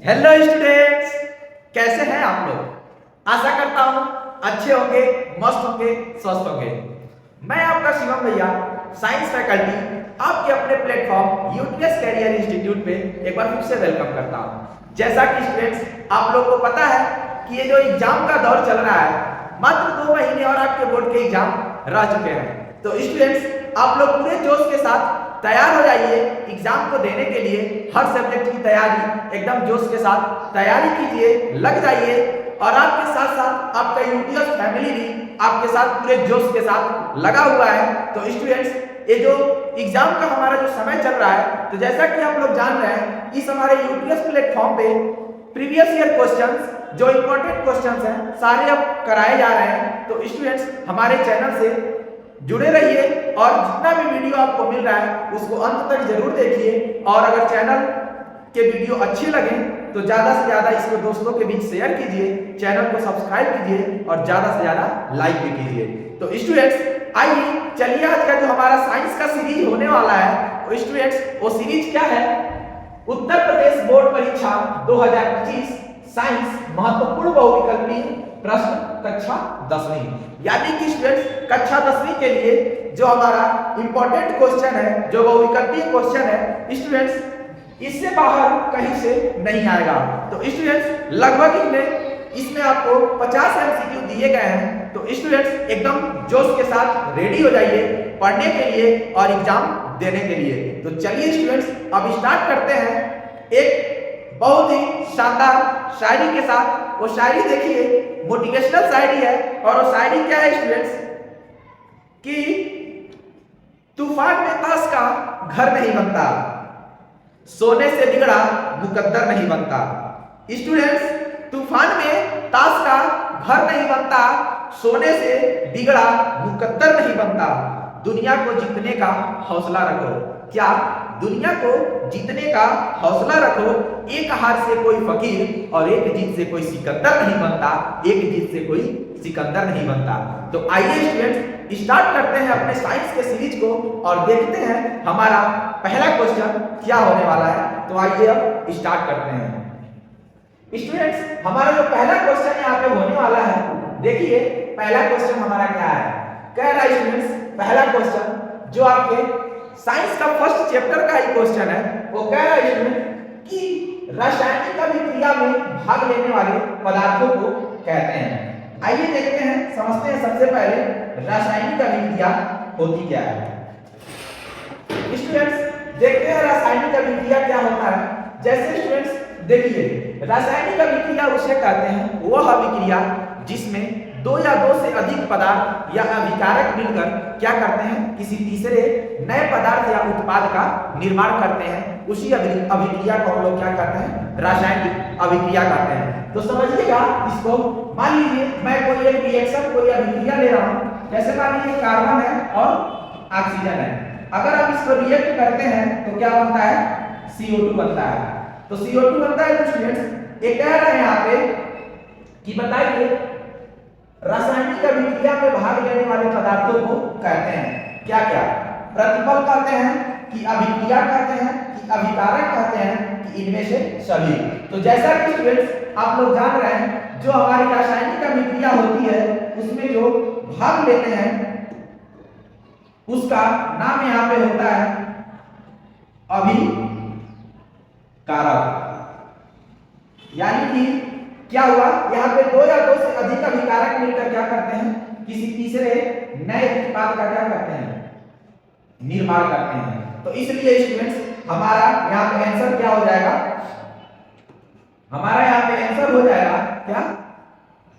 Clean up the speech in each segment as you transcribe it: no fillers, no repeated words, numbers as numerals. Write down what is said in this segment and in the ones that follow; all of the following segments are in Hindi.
हेलो स्टूडेंट्स, कैसे हैं आप लोग। आशा करता हूं अच्छे होंगे, मस्त होंगे, स्वस्थ होंगे। मैं आपका शिवम भैया, साइंस फैकल्टी, आपके अपने प्लेटफॉर्म यूटीएस कैरियर इंस्टीट्यूट पे एक बार फिर से वेलकम करता हूं। जैसा कि स्टूडेंट्स आप लोग को पता है कि ये जो एग्जाम का दौर चल रहा है, मात्र 2 महीने और आपके बोर्ड के एग्जाम रह चुके हैं। तो स्टूडेंट्स आप लोग पूरे जोश के साथ तैयार हो जाइए एग्जाम को देने के लिए। हर सब्जेक्ट की तैयारी एकदम जोश के साथ तैयारी कीजिए, लग जाइए। और आपके साथ साथ आपका यूटीएस फैमिली भी आपके साथ पूरे जोश के साथ लगा हुआ है। तो स्टूडेंट्स ये जो एग्जाम का हमारा जो समय चल रहा है, तो जैसा कि आप लोग जान रहे हैं इस हमारे यूटीएस प्लेटफॉर्म पे प्रीवियस ईयर क्वेश्चंस जो इंपॉर्टेंट क्वेश्चंस हैं सारे अब कराए जा रहे हैं। तो स्टूडेंट्स हमारे चैनल से जुड़े रहिए और जितना भी वीडियो आपको मिल रहा है उसको अंत तक जरूर देखिए। और अगर चैनल के वीडियो अच्छे लगे तो ज़्यादा से ज़्यादा इसको दोस्तों के बीच शेयर कीजिए, चैनल को सब्सक्राइब कीजिए और ज़्यादा से ज़्यादा लाइक भी कीजिए। तो स्टूडेंट्स आइए चलिए आज का जो हमारा साइंस का सीरीज होने वाला है, तो स्टूडेंट्स वो सीरीज क्या है, उत्तर प्रदेश बोर्ड परीक्षा 2025 साइंस महत्वपूर्ण बहुविकल्पीय प्रश्न कक्षा 10वीं। यानी कि स्टूडेंट्स कक्षा 10वीं के लिए जो हमारा इंपॉर्टेंट क्वेश्चन है, जो बहुविकल्पीय क्वेश्चन है, स्टूडेंट्स इससे बाहर कहीं से नहीं आएगा। तो स्टूडेंट्स लगभग इसमें आपको 50 एमसीक्यू दिए गए हैं। तो स्टूडेंट्स एकदम जोश के साथ रेडी हो जाइए पढ़ने के लिए और एग्जाम देने के लिए। तो चलिए स्टूडेंट्स अब स्टार्ट करते हैं एक बहुत ही शानदार शायरी के साथ। वो शायरी देखिए, मोटिवेशनल शायरी है। और वो शायरी क्या है स्टूडेंट्स कि तूफान में ताश का घर नहीं बनता, सोने से बिगड़ा मुकद्दर नहीं बनता। स्टूडेंट्स तूफान में ताश का घर नहीं बनता, सोने से बिगड़ा मुकद्दर नहीं बनता। दुनिया को जीतने का हौसला रखो। क्या? दुनिया को जीतने का हौसला रखो। एक हार से कोई फकीर और एक जीत से कोई सिकंदर नहीं बनता, एक जीत से कोई सिकंदर नहीं बनता। तो आइए स्टूडेंट्स स्टार्ट करते हैं अपने साइंस के सीरीज को और देखते हैं हमारा पहला क्वेश्चन क्या होने वाला है। तो आइए अब स्टार्ट करते हैं स्टूडेंट्स। हमारा जो पहला क्वेश्चन यहाँ पे होने वाला है, देखिए पहला क्वेश्चन हमारा क्या है। कह रहा है स्टूडेंट्स पहला क्वेश्चन जो आपके साइंस का फर्स्ट चैप्टर का ही क्वेश्चन है, वो कह रहा है स्टूडेंट कि रासायनिक अभिक्रिया में भाग लेने वाले पदार्थों को कहते हैं। आइए देखते हैं, समझते हैं सबसे पहले रासायनिक अभिक्रिया होती क्या है। स्टूडेंट्स देखते हैं रासायनिक अभिक्रिया क्या होता है। जैसे स्टूडेंट्स देखिए रासायनिक अभिक्रिया उसे कहते हैं वह अभिक्रिया जिसमें दो या दो से अधिक पदार्थ या अभिकारक मिलकर क्या करते हैं, किसी तीसरे नए पदार्थ या उत्पाद का निर्माण करते हैं। उसी अभिक्रिया को हम लोग क्या कहते हैं, रासायनिक अभिक्रिया कहते हैं। तो समझिएगा इसको। मान लीजिए मैं कोई एक रिएक्शन, कोई अभिक्रिया ले रहा हूं, जैसे मान लीजिए कार्बन है और ऑक्सीजन है। अगर आप इसको रिएक्ट करते हैं तो क्या बनता है, CO2 बनता है। तो CO2 बनता है। तो स्टूडेंट्स ये कह रहे हैं यहाँ पे कि बताइए रासायनिक अभिक्रिया में भाग लेने वाले पदार्थों को कहते हैं क्या क्या। प्रतिफल कहते हैं कि अभिक्रिया कहते हैं कि अभिकारक कहते हैं कि इनमें से सभी। तो जैसा कि स्टूडेंट्स आप लोग जान रहे हैं जो हमारी रासायनिक अभिक्रिया होती है उसमें जो भाग लेते हैं उसका नाम यहाँ पे होता है अभिकारक। यानी कि क्या हुआ, यहाँ पे दो या दो से अधिक अभिकारक मिलकर क्या करते हैं, किसी तीसरे नए उत्पाद का क्या करते हैं, निर्माण करते हैं। तो इसलिए स्टूडेंट्स हमारा यहाँ पे आंसर क्या हो जाएगा, हमारा यहाँ पे आंसर हो जाएगा क्या,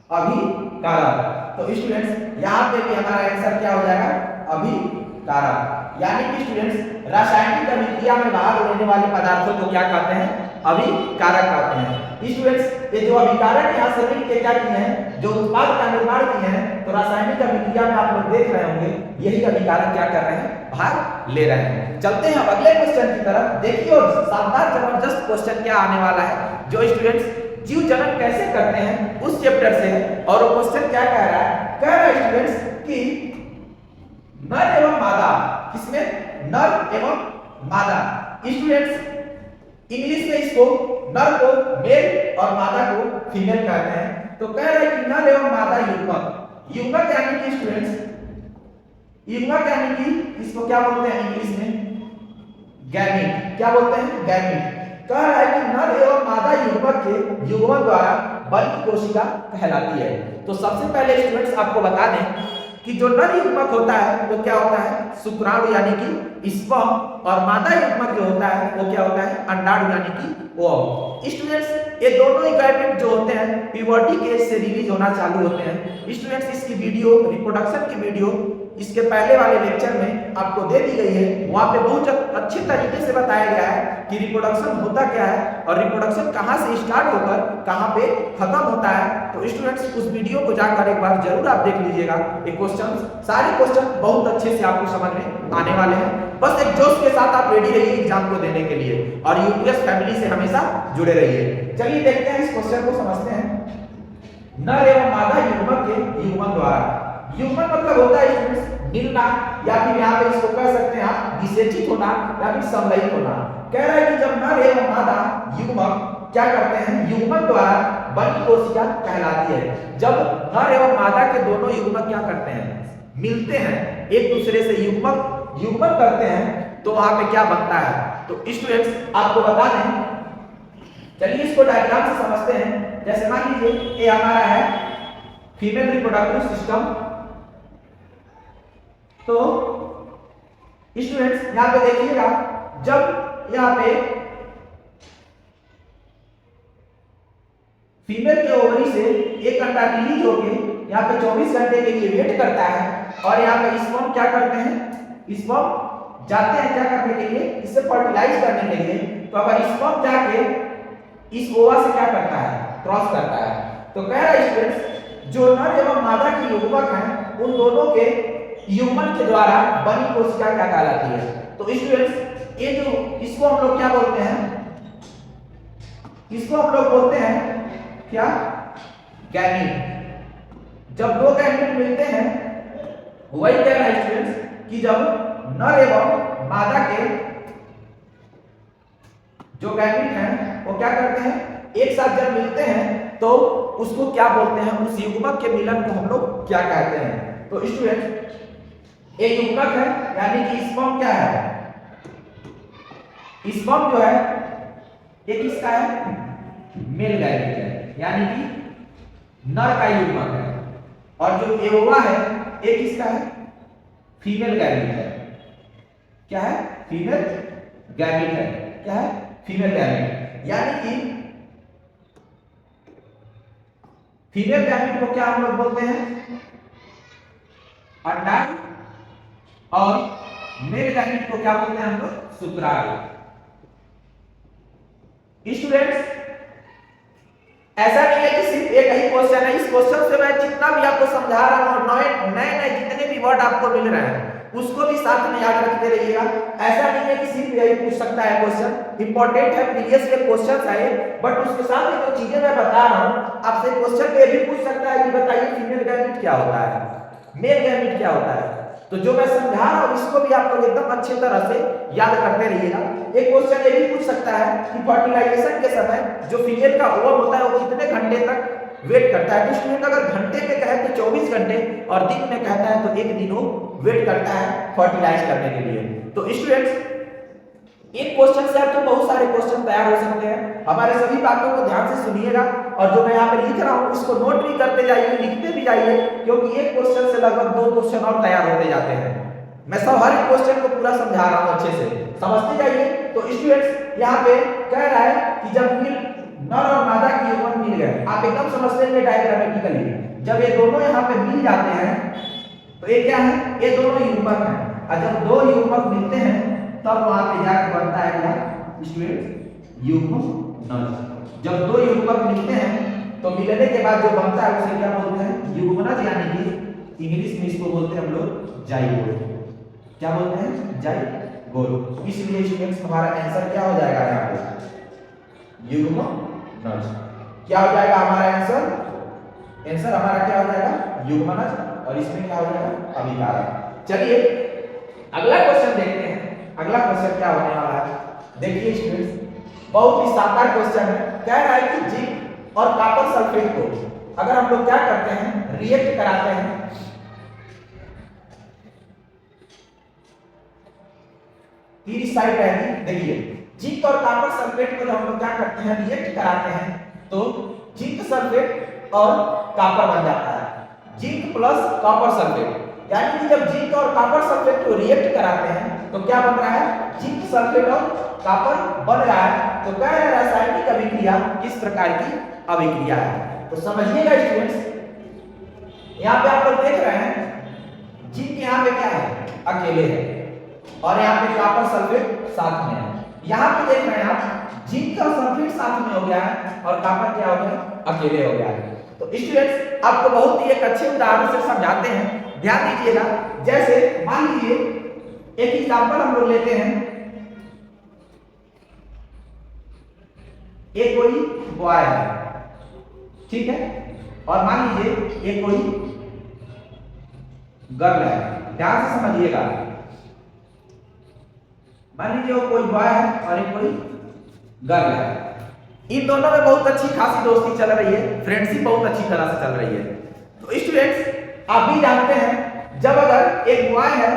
अभिकारक। तो स्टूडेंट्स यहाँ पे भी हमारा आंसर क्या हो जाएगा, अभिकारक। यानी कि स्टूडेंट्स रासायनिक अभिक्रिया में भाग लेने वाले पदार्थों को क्या कहते हैं, अभिकारक कहते हैं। स्टूडेंट्स ये जो अभिकारक यहाँ से मिलकर क्या किए हैं, जो उत्पाद का निर्माण किए हैं, तो रासायनिक अभिक्रिया में आप लोग देख रहे होंगे यही अभिकारक क्या कर रहे हैं, भाग ले रहे हैं। चलते हैं अगले क्वेश्चन की तरफ। देखिए शानदार जबरदस्त क्वेश्चन क्या आने वाला है, जो स्टूडेंट्स जीव जनन कैसे करते हैं उस चैप्टर से है। और वो क्वेश्चन क्या कह रहा है, कह रहा है स्टूडेंट्स कि नर एवं मादा, किसमें, नर एवं मादा। स्टूडेंट्स इंग्लिश में इसको नर को मेल और मादा को फीमेल कहते हैं। तो कह रहे हैं कि नर एवं मादा युग्मक, युग्मक यानी कि स्टूडेंट्स, युग्मक यानी कि इसको क्या बोलते हैं इंग्लिश में, गैमीट। क्या बोलते हैं, गैमीट। कह रहा है कि नर एवं मादा युग्मक के युग्मन द्वारा बनी कोशिका कहलाती है। तो सबसे पहले स्टूडेंट्स आपको बता दें कि जो नर युग्मक होता है वो क्या होता है, शुक्राणु यानी कि स्पर्म, और मादा युग्मक जो होता है वो क्या होता है, अंडाणु यानी कि ओवम। स्टूडेंट्स ये दोनों ही गैमेट जो होते हैं प्यूबर्टी के एज से रिलीज होना चालू होते हैं। स्टूडेंट्स इसकी वीडियो, रिप्रोडक्शन की वीडियो इसके पहले वाले लेक्चर में आपको दे दी गई है। वहां पे बहुत अच्छे तरीके से बताया गया है कि रिप्रोडक्शन होता क्या है और रिप्रोडक्शन कहां से स्टार्ट होकर कहां पे खत्म होता है। तो स्टूडेंट्स उस वीडियो को जाकर एक बार जरूर आप देख लीजिएगा। ये क्वेश्चन, सारे क्वेश्चन बहुत अच्छे से आपको समझ में आने वाले हैं। बस एक जोश के साथ आप रेडी रहिए एग्जाम को देने के लिए और यूपीएस फैमिली से हमेशा जुड़े रहिए। चलिए देखते हैं इस क्वेश्चन को, समझते हैं। नर एवं मादा युग्मक के युग्मन द्वारा, युग्मन मतलब होता है मिलना, या फिर यहाँ पे इसको कह सकते हैं आप विसेचित होना या फिर समलयित होना। कह रहा है कि जब नर एवं मादा युग्मक क्या करते हैं, युग्मन द्वारा बनी कोशिका कहलाती है। जब नर एवं मादा के दोनों युग्मक क्या करते हैं, मिलते हैं एक दूसरे से, युग्मन करते हैं, तो वहां पे क्या बनता है। तो स्टूडेंट्स आपको बता दें, चलिए इसको डायग्राम से समझते हैं। जैसे मान लीजिए ये हमारा है फीमेल रिप्रोडक्टिव सिस्टम। तो स्टूडेंट्स यहां पे देखिएगा, जब यहां पे फीमेल के ओवरी से एक अंडा रिलीज होके यहां पे 24 घंटे के लिए वेट करता है और यहां पे स्पर्म क्या करते हैं, स्पर्म जाते हैं क्या करने के लिए, इसे फर्टिलाइज करने के लिए। तो अगर स्पर्म जाके इस ओवा से क्या करता है, क्रॉस करता है। तो कह रहा है स्टूडेंट्स जो नर एवं मादा की युग्मक हैं उन दोनों के युग्मन के द्वारा बनी कोशिका क्या कहलाती है। तो स्टूडेंट्स ये जो इसको हम लोग क्या बोलते हैं, इसको हम लोग बोलते हैं क्या, गैमीट। जब दो गैमीट मिलते हैं, वही कह रहा है स्टूडेंट्स कि जब नर एवं मादा के जो गैमीट हैं वो क्या करते हैं, एक साथ जब मिलते हैं तो उसको क्या बोलते हैं, उस युग्मक के मिलन को हम लोग क्या कहते हैं। तो स्टूडेंट्स एक युग्मक है यानी कि स्पर्म क्या है, स्पर्म जो है ये किसका है, मेल गैमीट है यानी कि नर का युग्मक है, और जो एओवा है ये किसका है, फीमेल गैमीट है। क्या है, फीमेल गैमीट है। क्या है, फीमेल गैमीट। यानी कि फीमेल गैमीट को क्या हम लोग बोलते हैं, अंडाणु, और मेल गैमीट को क्या बोलते हैं हम लोग, शुक्राणु। स्टूडेंट्स ऐसा नहीं है कि सिर्फ एक ही क्वेश्चन है, इस क्वेश्चन से मैं जितना भी आपको समझा रहा हूं, नए जितने भी वर्ड आपको मिल रहे हैं उसको भी साथ में याद रखते रहिएगा। ऐसा नहीं है कि सिर्फ यही पूछ सकता है क्वेश्चन, इंपॉर्टेंट है, प्रीवियस ईयर क्वेश्चन आए, बट उसके साथ जो चीजें मैं बता रहा हूं आपसे क्वेश्चन पे भी पूछ सकता है कि बताइए फीमेल गैमीट क्या होता है, मेल गैमीट क्या होता है। तो जो मैं समझा रहा हूं इसको भी आप लोग एकदम अच्छी तरह से याद करते रहिएगा। एक क्वेश्चन ये भी पूछ सकता है कि फर्टिलाइजेशन के समय जो फीमेल का ओवम होता है वो कितने घंटे तक वेट करता है। तो स्टूडेंट अगर घंटे में कहे तो 24 घंटे और दिन में कहता है तो एक दिन वो वेट करता है फर्टिलाइज करने के लिए। तो स्टूडेंट्स एक क्वेश्चन से आपके बहुत सारे क्वेश्चन तैयार हो सकते हैं। हमारे सभी बातों को ध्यान से सुनिएगा और जो मैं यहाँ पे लिख रहा हूँ इसको नोट भी करते जाइए, लिखते भी जाइए, क्योंकि एक क्वेश्चन से लगभग 2 क्वेश्चन और तैयार होते जाते हैं। मैं सब हर एक क्वेश्चन को पूरा समझा रहा हूँ, अच्छे से समझते जाइए। तो स्टूडेंट्स यहाँ पे कह रहा है कि जब नर और मादा की युग्मन मिल गए, आप एकदम समझते हैं डायग्रामेटिकली, जब ये दोनों यहाँ पे मिल जाते हैं तो ये क्या है, ये दोनों युग्मक हैं, और जब दो युग्मक मिलते हैं तब वहां पे जाके बनता है क्या, स्टूडेंट युग्मनज। जब दो युग्मक मिलते हैं तो मिलने के बाद जो बनता है उसे क्या बोलते हैं, युग्मनज, यानी कि इंग्लिश में इसको बोलते हैं हम लोग जाइगोट। क्या बोलते हैं, जाइगोट। इसलिए स्टूडेंट्स हमारा आंसर क्या हो जाएगा, यहाँ पे युग्मनज। क्या हो जाएगा हमारा आंसर, आंसर हमारा क्या हो जाएगा, युग्मनज, और इसमें क्या हो जाएगा, अभिकारक। चलिए अगला क्वेश्चन देखते हैं। अगला क्वेश्चन क्या होने वाला है, देखिए स्टूडेंट्स बहुत ही शानदार क्वेश्चन है। कह रहा है कि जिंक और कॉपर सल्फेट को अगर हम लोग क्या करते हैं, रिएक्ट कराते हैं, तीसरी साइड रहेगी। देखिए जिंक और कॉपर सल्फेट को जब हम लोग क्या करते हैं, रिएक्ट कराते हैं, तो जिंक सल्फेट और कॉपर बन जाता है, जिंक प्लस कॉपर सल्फेट। यानी कि जब जिंक और कॉपर सल्फेट को रिएक्ट कराते हैं तो क्या बन रहा है, जिंक सल्फेट और कॉपर बन रहा है। तो कह रहे हैं रासायनिक अभिक्रिया किस प्रकार की अभिक्रिया है। तो समझिएगा स्टूडेंट्स, यहाँ पे आप लोग देख रहे हैं जिंक यहाँ पे क्या है, अकेले है, और यहाँ पे कॉपर सल्फेट साथ में है। यहाँ पे देख रहे हैं आप जिंक और सल्फेट साथ में हो गया है और कॉपर क्या हो गया, अकेले हो गया है। तो स्टूडेंट्स आपको बहुत ही एक अच्छे उदाहरण से समझाते हैं, ध्यान दीजिएगा। जैसे मान लीजिए एक एग्जांपल हम लोग लेते हैं, एक कोई बॉय है, ठीक है, और मान लीजिए एक कोई गर्ल है। ध्यान से समझिएगा, मान लीजिए वो कोई बॉय है और एक कोई गर्ल है। इन दोनों में बहुत अच्छी खासी दोस्ती चल रही है, फ्रेंडशिप बहुत अच्छी तरह से चल रही है। तो स्टूडेंट्स आप भी जानते हैं, जब अगर एक बॉय है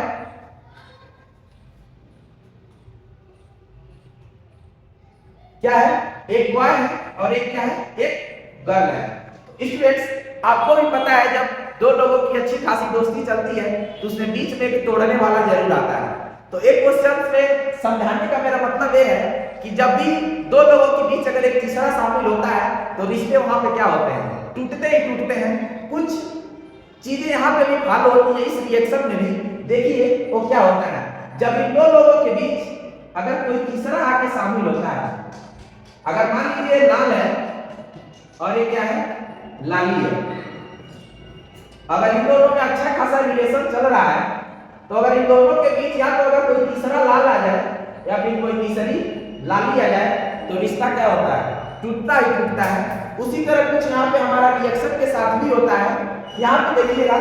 क्या है, एक बॉय है और एक क्या है, एक गर्ल है। तो स्टूडेंट्स आपको भी पता है जब दो लोगों की अच्छी खासी दोस्ती चलती है तो उसमें बीच में भी तोड़ने वाला जरूर आता है। तो एक क्वेश्चन में समझाने का मेरा मतलब ये है कि जब भी दो लोगों के बीच अगर एक तीसरा शामिल होता है तो रिश्ते वहां पे क्या होते हैं, टूटते ही टूटते हैं। कुछ चीजें यहाँ पे भी फॉलो होती है इस रिएक्शन में भी। देखिए वो क्या होता है, जब इन दो लोगों के बीच अगर कोई तीसरा आके शामिल होता है, अगर मान लीजिए लाल है और ये क्या है, लाली है, अगर इन दोनों में अच्छा खासा रिलेशन चल रहा है तो अगर इन दोनों के बीच या तो अगर कोई तीसरा लाल आ जाए या फिर कोई तीसरी लाली आ जाए तो रिश्ता क्या होता है, टूटता ही टूटता है। उसी तरह कुछ यहाँ पे हमारा रिएक्शन के साथ भी होता है। यहाँ पे देखिएगा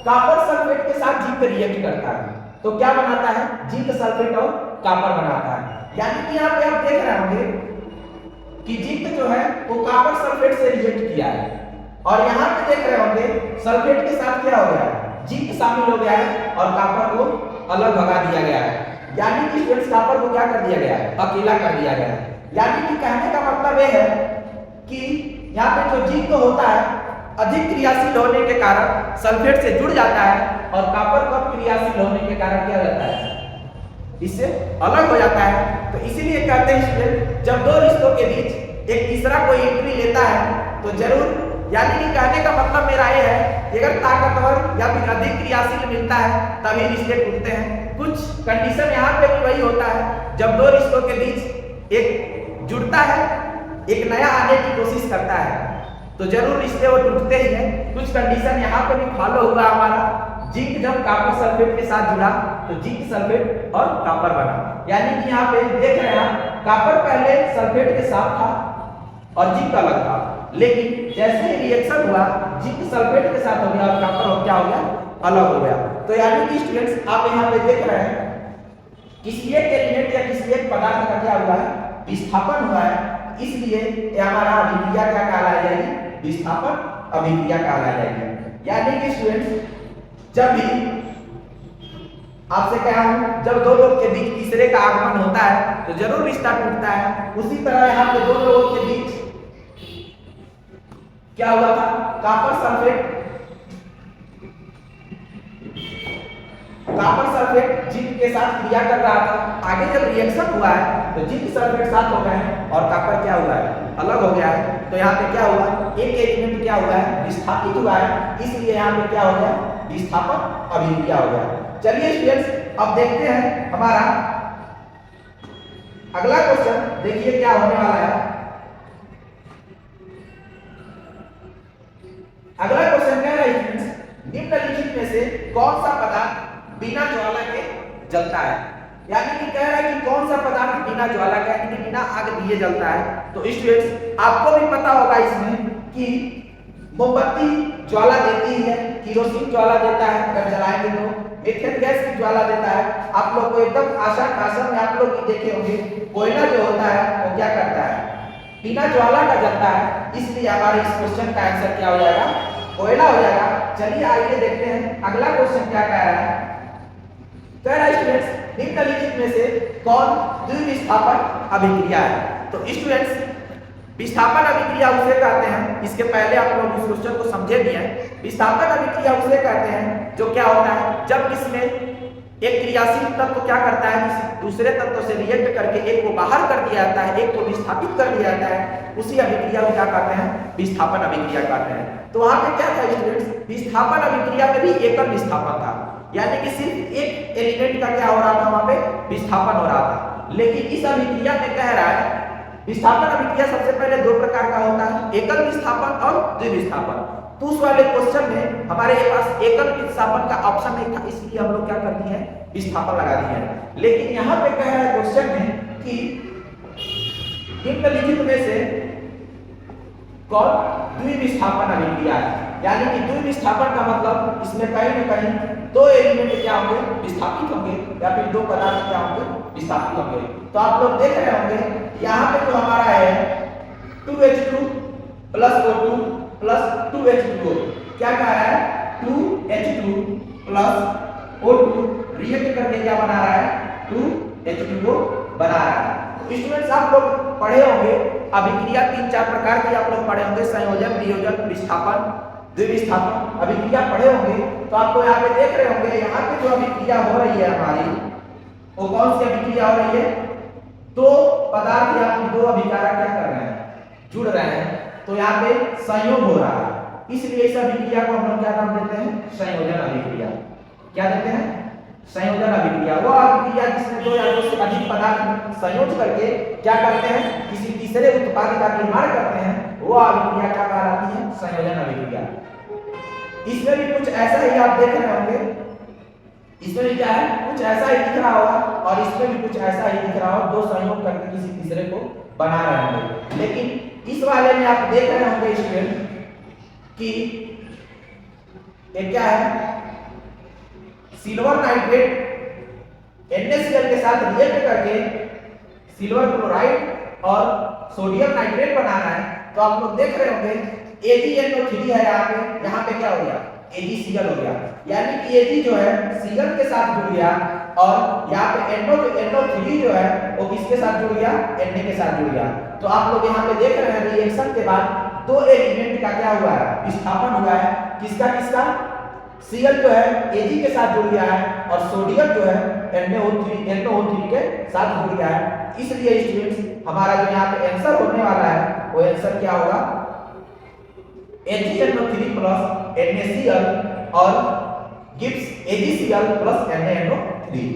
कॉपर सल्फेट के साथ जिंक रिएक्ट करता है तो क्या बनाता है, जिंक सल्फेट और कॉपर बनाता है। यानी कि यहाँ पे आप देख रहे होंगे कि जिंक जो है वो कॉपर सल्फेट से रिएक्ट किया है, और यहाँ पे देख रहे होंगे सल्फेट के साथ क्या हो गया है, जिंक शामिल हो गया है और कॉपर को अलग भगा दिया गया है। यानी कि स्टूडेंट्स कॉपर को क्या कर दिया गया है, अकेला कर दिया गया है। यानी कि कहने का मतलब यह है कि यहाँ पे जो जिंक होता है अधिक क्रियाशील होने के कारण सल्फेट से जुड़ जाता है, और कॉपर कम क्रियाशील होने के कारण क्या रहता है, इससे अलग हो जाता है। तो इसीलिए कहते हैं स्टूडेंट जब दो रिश्तों के बीच एक तीसरा कोई एंट्री लेता है तो जरूर, यानी कि कहने का मतलब मेरा ये है कि अगर ताकतवर या फिर अधिक क्रियाशील मिलता है तभी रिश्ते टूटते हैं। कुछ कंडीशन यहाँ पे भी वही होता है, जब दो रिश्तों के बीच एक जुड़ता है, एक नया आने की कोशिश करता है तो जरूर रिश्ते वो टूटते ही हैं। कुछ कंडीशन यहाँ पे भी फॉलो हुआ हमारा, जिंक जब कॉपर सल्फेट के साथ जुड़ा तो जिंक सल्फेट और कॉपर बना। यानी कि यहाँ पे देख रहे हैं कॉपर पहले सल्फेट के साथ था और जिंक अलग था, लेकिन जैसे ही रिएक्शन हुआ जिंक सल्फेट के साथ हो गया और कॉपर क्या हो गया, अलग हो गया। तो यानी कि स्टूडेंट्स आप यहाँ पे देख रहे हैं किसी एक एलिमेंट या किसी एक पदार्थ का क्या हुआ है, विस्थापन हुआ है, इसलिए हमारा अभिक्रिया क्या कहलाई जाएगी, विस्थापन अभिक्रिया कहलाई जाएगी। यानी कि स्टूडेंट्स जब भी आपसे कहा हूं जब दो लोग के बीच तीसरे का आगमन होता है तो जरूर रिश्ता टूटता है। उसी तरह यहाँ पे दो लोगों के बीच क्या हुआ था, कॉपर सल्फेट जिंक के साथ क्रिया कर रहा था। आगे जब रिएक्शन हुआ है तो जिंक सल्फेट साथ हो गए हैं और कॉपर क्या हुआ है, अलग हो गया है। तो यहाँ पे क्या हुआ, एक एलिमेंट क्या हुआ है, विस्थापित हुआ है, इसलिए यहाँ पे क्या हो गया, विस्थापन अभिक्रिया हो गया। चलिए स्टूडेंट्स अब देखते हैं हमारा अगला क्वेश्चन, देखिए क्या होने वाला है। अगला क्वेश्चन कह रहा है स्टूडेंट्स निम्नलिखित में से कौन सा पदार्थ बिना ज्वाला के जलता है। यानी कि कह रहा है कि कौन सा पदार्थ बिना ज्वाला के यानी बिना आग दिए जलता है। तो स्टूडेंट्स आपको भी पता होगा इसमें कि मोमबत्ती ज्वाला देती है, किरोसिन ज्वाला देता है अगर जलाएंगे तो, मीथेन गैस की ज्वाला देता है। आप लोग को एकदम आसान भाषा में आप लोग भी देखे होंगे कोयला जो होता है वो क्या बिना ज्वाला का जलता है, इसलिए हमारे इस क्वेश्चन का आंसर क्या हो जाएगा, कोयला हो जाएगा। चलिए आइए देखते हैं अगला क्वेश्चन क्या कह रहा है। कह रहा है स्टूडेंट्स निम्नलिखित में से कौन द्विविस्थापन अभिक्रिया है। तो स्टूडेंट्स विस्थापन अभिक्रिया उसे कहते हैं, इसके पहले आप लोग इस क्वेश्चन को समझे भी हैं। विस्थापन अभिक्रिया उसे कहते हैं जो क्या होता है, जब किसमें एक क्रियाशील तत्व क्या करता है, किसी दूसरे तत्व से रिएक्ट करके एक को बाहर कर दिया जाता है, एक को विस्थापित कर दिया जाता है, उसी अभिक्रिया को क्या कहते हैं, विस्थापन अभिक्रिया कहते हैं। तो वहां पे क्या था स्टूडेंट्स, विस्थापन अभिक्रिया में भी एकल विस्थापन था, यानी कि सिर्फ एक एलिमेंट का क्या हो रहा था, वहां पे विस्थापन हो रहा था। लेकिन इस अभिक्रिया में कह रहा है विस्थापन अभिक्रिया सबसे पहले दो प्रकार का होता है, एकल विस्थापन और द्विविस्थापन। तो उस वाले क्वेश्चन में हमारे पास एकल विस्थापन का ऑप्शन नहीं था, इसलिए हम लोग क्या कर दिए हैं, विस्थापन लगा दिए हैं। लेकिन यहाँ पे कह रहा है क्वेश्चन में कि निम्नलिखित में से कौन द्विविस्थापन अभिक्रिया है, यानी कि द्विविस्थापन का मतलब इसमें कहीं न कहीं दो एलिमेंट क्या होंगे, विस्थापित होंगे, या फिर दो पदार्थ क्या होंगे, विस्थापित होंगे। तो आप लोग देख रहे होंगे यहाँ पे जो हमारा है 2H2 plus O2 plus 2H2O, क्या कह रहा है 2H2 प्लस O2 रिएक्ट करके क्या बना रहा है, 2H2O बना रहा है। तो स्टूडेंट्स आप लोग पढ़े होंगे अभिक्रिया 3-4 प्रकार की आप लोग पढ़े होंगे, संयोजन, वियोजन, विस्थापन, द्विविस्थापन अभिक्रिया पढ़े होंगे। तो आपको यहाँ पे देख रहे होंगे यहाँ पे जो अभिक्रिया हो रही है हमारी, वो कौन सी अभिक्रिया हो रही है, दो पदार्थ या फिर दो अभिकारक क्या कर रहे हैं, जुड़ रहे हैं, तो यहाँ पे संयोग हो रहा है। इसलिए इस अभिक्रिया को हम लोग क्या नाम देते हैं, संयोजन अभिक्रिया। क्या देते हैं, संयोजन अभिक्रिया। वो अभिक्रिया जिसमें दो या दो से अधिक पदार्थ संयोज करके क्या करते हैं, किसी तीसरे उत्पाद का निर्माण करते हैं, वो अभिक्रिया क्या कहलाती है, संयोजन अभिक्रिया। इसमें भी कुछ ऐसा ही आप देख रहे होंगे, इसमें भी क्या है, कुछ ऐसा ही दिख रहा होगा, और इसमें भी कुछ ऐसा ही दिख रहा होगा, दो संयोग करके किसी तीसरे को बना रहे होंगे। लेकिन इस वाले में आप देख रहे होंगे स्टूडेंट कि ये क्या है, सिल्वर नाइट्रेट NaCl के साथ रिएक्ट करके सिल्वर क्लोराइड और सोडियम नाइट्रेट बनाना है। तो आप लोग देख रहे होंगे AgNO3 है यहाँ पे क्या हो गया, AgCl हो गया, यानी कि Ag जो है Cl के साथ जुड़ गया, और यहाँ पे NO3 जो है वो किसके साथ जुड़ गया, Na के साथ जुड़ गया। तो आप लोग यहाँ पे देख रहे हैं रिएक्शन के बाद दो एलिमेंट का क्या हुआ है, विस्थापन हुआ है, किसका किसका, Cl जो है Ag के साथ जुड़ गया है, और सोडियम जो है NO3 के साथ जुड़ गया है। इसलिए स्टूडेंट्स हमारा जो यहाँ पे आंसर होने वाला है वो आंसर क्या होगा, AgNO3 प्लस NaCl और गिव्स AgCl प्लस NaNO3।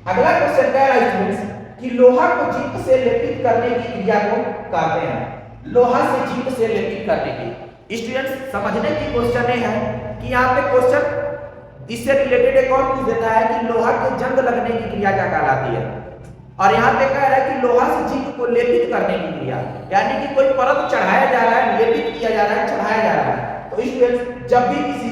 अगला क्वेश्चन कह रहा है स्टूडेंट्स कि लोहा को जिंक से लेपित करने की क्रिया को कहते हैं, लोहा से जिंक से लेपित करने की। स्टूडेंट्स समझने की क्वेश्चन है कि यहाँ पे क्वेश्चन इससे रिलेटेड एक और पूछ देता है कि लोहा के जंग लगने की क्रिया क्या कहलाती है, और यहाँ पे कह रहा है कि लोहा से जिंक को लेपित करने की क्रिया, यानी कि कोई परत चढ़ाया जा रहा है, लेपित किया जा रहा है, चढ़ाया जा रहा है। तो स्टूडेंट्स जब भी किसी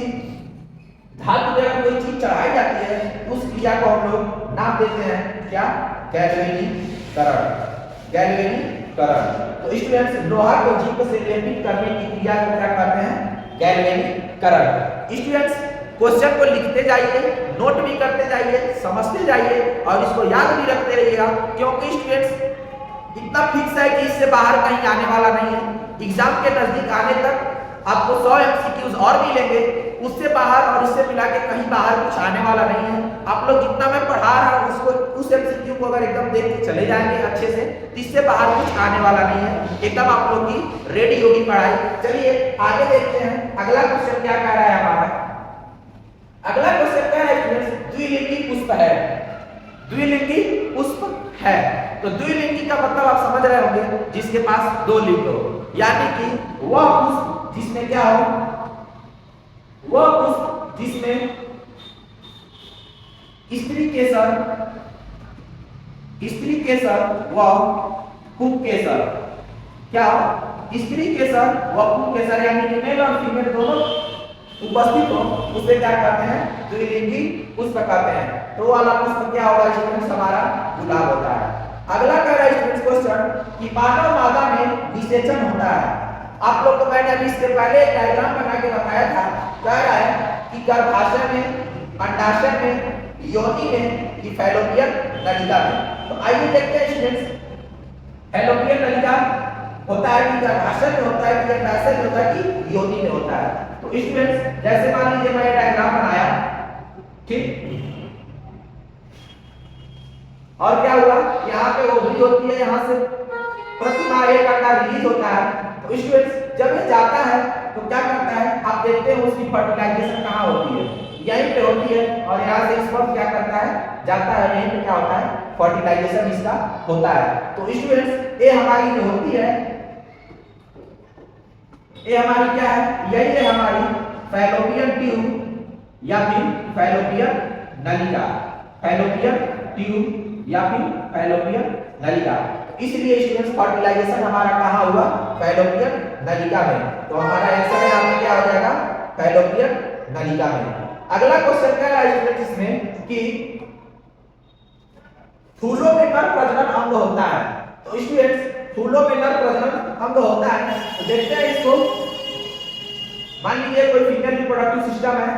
धातु पर कोई चीज चढ़ाई जाती है उस क्रिया को हम लोग नाम देते हैं क्या, गैल्वेनीकरण, गैल्वेनीकरण। तो स्टूडेंट्स लोहा को जिंक से लेपित करने की क्रिया को क्या कहते हैं, गैल्वेनीकरण। स्टूडेंट्स क्वेश्चन को लिखते जाइए, नोट भी करते जाइए, समझते जाइए, और इसको याद भी रखते रहिएगा, क्योंकि स्टूडेंट्स इतना फिक्स है कि इससे बाहर कहीं आने वाला नहीं है। एग्जाम के नजदीक आने तक आपको 100 MCQs और भी लेंगे, उससे बाहर और इससे मिला के कहीं बाहर कुछ आने वाला नहीं है। आप लोग जितना मैं पढ़ा रहा हूँ उसको, उस MCQ को अगर एकदम देख के चले जाएंगे अच्छे से, तो इससे बाहर कुछ आने वाला नहीं है, एकदम आप लोग की रेडी होगी पढ़ाई। चलिए आगे देखते हैं अगला क्वेश्चन क्या कह रहा है हमारा। अगला क्वेश्चन क्या है स्टूडेंट्स, द्विलिंगी पुष्प है, द्विलिंगी पुष्प है। तो द्विलिंगी का मतलब आप समझ रहे होंगे जिसके पास दो लिंग हो, यानी कि वह पुष्प जिसमें क्या हो, वह पुष्प जिसमें स्त्री केसर व पुंकेसर केसर क्या हो, स्त्री केसर व पुंकेसर यानी कि मेल और फीमेल दोनों उपस्थित हो, उसे क्या कहते हैं, द्विलिंगी पुष्प कहते हैं। तो वाला पुष्प क्या होगा, हमारा गुलाब होता है। अगला कह रहा है स्टूडेंट्स क्वेश्चन कि मानव मादा में निषेचन होता है। आप लोग को मैंने अभी इसके पहले एक डायग्राम बना के बताया था। कह रहा है कि गर्भाशय में, अंडाशय में, योनि में कि फैलोपियन नलिका में। तो आइए देखते हैं स्टूडेंट्स, फैलोपियन नलिका होता है कि गर्भाशय में होता है कि अंडाशय में होता है कि योनि में होता है। तो स्टूडेंट्स जैसे मान लीजिए मैंने डायग्राम बनाया, ठीक, और क्या हुआ, यहाँ पे ओवरी होती है, यहाँ से प्रति माह एक अंडा रिलीज होता है। तो स्टूडेंट्स जब ये जाता है तो क्या करता है, आप देखते हैं उसकी फर्टिलाइजेशन कहाँ होती है, यहीं पे होती है, और यहाँ से स्पर्म क्या करता है, जाता है, यहीं पे क्या होता है, फर्टिलाइजेशन इसका होता है। तो स्टूडेंट्स ये हमारी जो होती है, ये हमारी क्या है, यही है हमारी फैलोपियन ट्यूब या फिर फैलोपियन नलिका, फैलोपियन ट्यूब या फिर फैलोपियन नलिका। इसलिए स्टूडेंट्स फर्टिलाइजेशन हमारा कहाँ हुआ, फैलोपियन नलिका में। तो हमारा आंसर यहाँ पे क्या हो जाएगा, फैलोपियन नलिका में। अगला क्वेश्चन क्या है स्टूडेंट्स इसमें कि फूलों में नर प्रजनन अंग होता है। तो स्टूडेंट्स फूलों में नर प्रजनन अंग होता है, तो देखते हैं इसको। मान लीजिए कोई फीमेल रिप्रोडक्टिव सिस्टम है,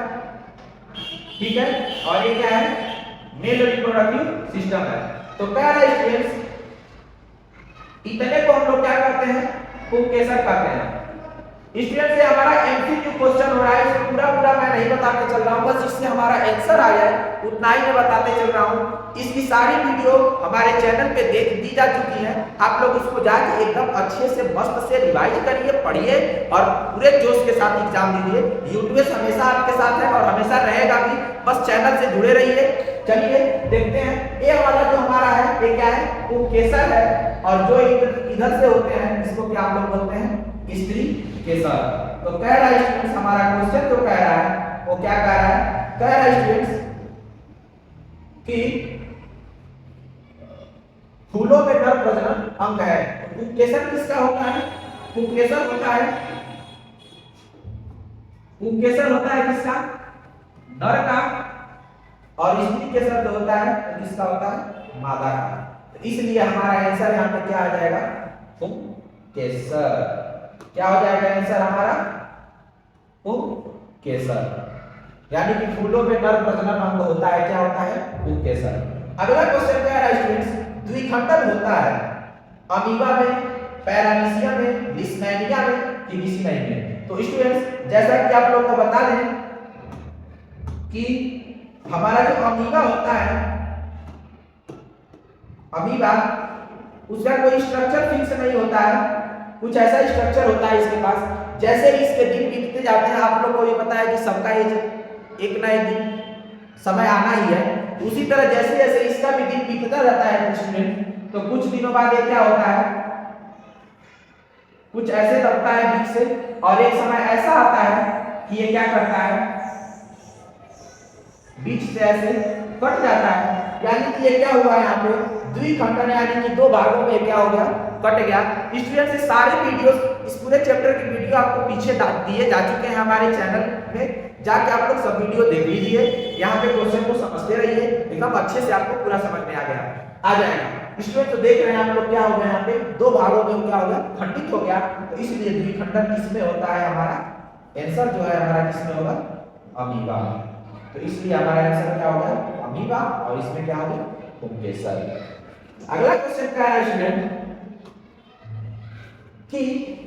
ठीक है, और ये क्या है, मेल रिप्रोडक्टिव सिस्टम है। तो कह रहा है स्टूडेंट्स इतने को हम लोग क्या करते हैं, पुंकेसर कहते हैं। स्टूडेंट्स से हमारा एमसीक्यू क्वेश्चन हो रहा है, इसको पूरा मैं नहीं बताते चल रहा हूं, बस इससे हमारा आंसर आ जाए उतना ही मैं बताते चल रहा हूं। इसकी सारी वीडियो हमारे चैनल पे देख दी जा चुकी है, आप लोग उसको जाके एकदम अच्छे से मस्त से रिवाइज करिए, पढ़िए और पूरे जोश के साथ एग्जाम दीजिए। यूट्यूब हमेशा आपके साथ है और हमेशा रहेगा भी, बस चैनल से जुड़े रहिए। चलिए देखते हैं, ये वाला जो हमारा है ये क्या है, पुंकेसर है, और जो इधर से होते हैं इसको क्या हम लोग बोलते हैं, स्त्री केसर। तो कह रहा है स्टूडेंट्स हमारा क्वेश्चन जो कह रहा है वो क्या कह रहा है, कह रहा है स्टूडेंट्स कि फूलों में नर प्रजनन अंग है। पुंकेसर किसका होता है, पुंकेसर होता है, पुंकेसर होता है किसका, नर का, और स्त्री केसर जो होता है तो किसका होता है, मादा का। तो इसलिए हमारा आंसर यहाँ पे क्या आ जाएगा, पुंकेसर। क्या हो जाएगा आंसर हमारा, पुंकेसर, यानी कि फूलों में नर प्रजनन अंग होता है, क्या होता है, पुंकेसर। अगला क्वेश्चन क्या है स्टूडेंट्स, द्विखंडन होता है अमीबा में, पैरामीशिया में, लिस्मेनिया में कि गिसिनाई में। तो स्टूडेंट्स जैसा कि आप लोग को बता दें कि हमारा जो अमीबा होता है, अमीबा उसका कोई स्ट्रक्चर फिक्स नहीं होता है, कुछ ऐसा स्ट्रक्चर होता है इसके पास। जैसे ही इसके दिन बीतते जाते हैं, आप लोग को भी पता है कि सबका एक ना एक दिन समय आना ही है, उसी तरह जैसे जैसे इसका भी दिन बीतता रहता है स्टूडेंट, तो कुछ दिनों बाद ये क्या होता है, कुछ ऐसे लगता है बीच से, और एक समय ऐसा आता है कि ये क्या करता है, बीच से ऐसे कट जाता है। यानी कि ये क्या हुआ यहाँ पे, द्विखंडन, यानी कि दो भागों में क्या हो गया, कट गया। स्टूडेंट से सारे वीडियोस, इस पूरे चैप्टर की वीडियो आपको पीछे दिए जा चुके हैं हमारे चैनल में, जाके आप लोग सब वीडियो देख लीजिए। यहाँ पे क्वेश्चन को समझते रहिए, एकदम अच्छे से आपको पूरा समझ में आ जाएगा। स्टूडेंट तो देख रहे हैं आप लोग, क्या हो गया यहाँ पे, दो भागों में क्या हो गया, खंडित हो गया। तो इसलिए द्विखंडन किसमें होता है, हमारा आंसर जो है हमारा किसमें होगा, अमीबा। तो इसलिए हमारा आंसर क्या होगा, अमीबा, और इसमें क्या होगा, पुंकेसर। अगला क्वेश्चन क्या है स्टूडेंट कि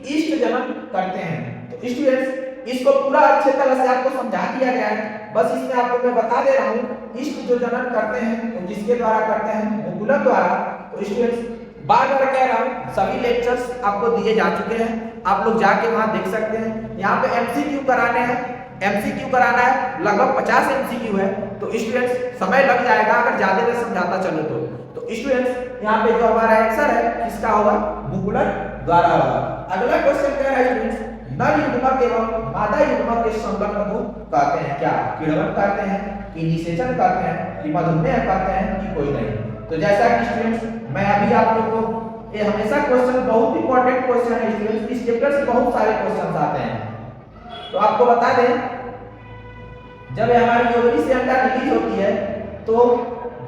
ईस्ट जनन करते हैं। तो स्टूडेंट्स इसको पूरा अच्छे तरह से आपको समझा दिया गया है, बस इसमें आपको मैं बता दे रहा हूँ। ईस्ट जो जनन करते हैं तो किसके द्वारा करते हैं, मुकुलन द्वारा। तो स्टूडेंट्स बार बार कह रहा हूँ, सभी लेक्चर्स आपको दिए जा चुके हैं, आप लोग जाके वहां देख सकते हैं। यहाँ पे एमसीक्यू कराने हैं, एमसीक्यू कराना है, लगभग 50 एमसीक्यू है। तो स्टूडेंट्स समय लग जाएगा अगर ज्यादा देर समझाता चलो तो स्टूडेंट्स यहाँ पे जो हमारा आंसर है किसका होगा, मुकुलन द्वारा होगा। अगला क्वेश्चन क्या है स्टूडेंट्स, नर युग्मक एवं मादा युग्मक के संलग्न को कहते हैं क्या, किण्वन कहते हैं कि निषेचन कहते हैं कि मधुमेह कहते हैं कि कोई नहीं। तो जैसा कि स्टूडेंट्स मैं अभी आप लोगों को, ये हमेशा क्वेश्चन बहुत इंपॉर्टेंट क्वेश्चन है स्टूडेंट्स, इस चैप्टर से बहुत सारे क्वेश्चन आते हैं। तो आपको बता दें, जब हमारी ओवरी से अंडा रिलीज होती है तो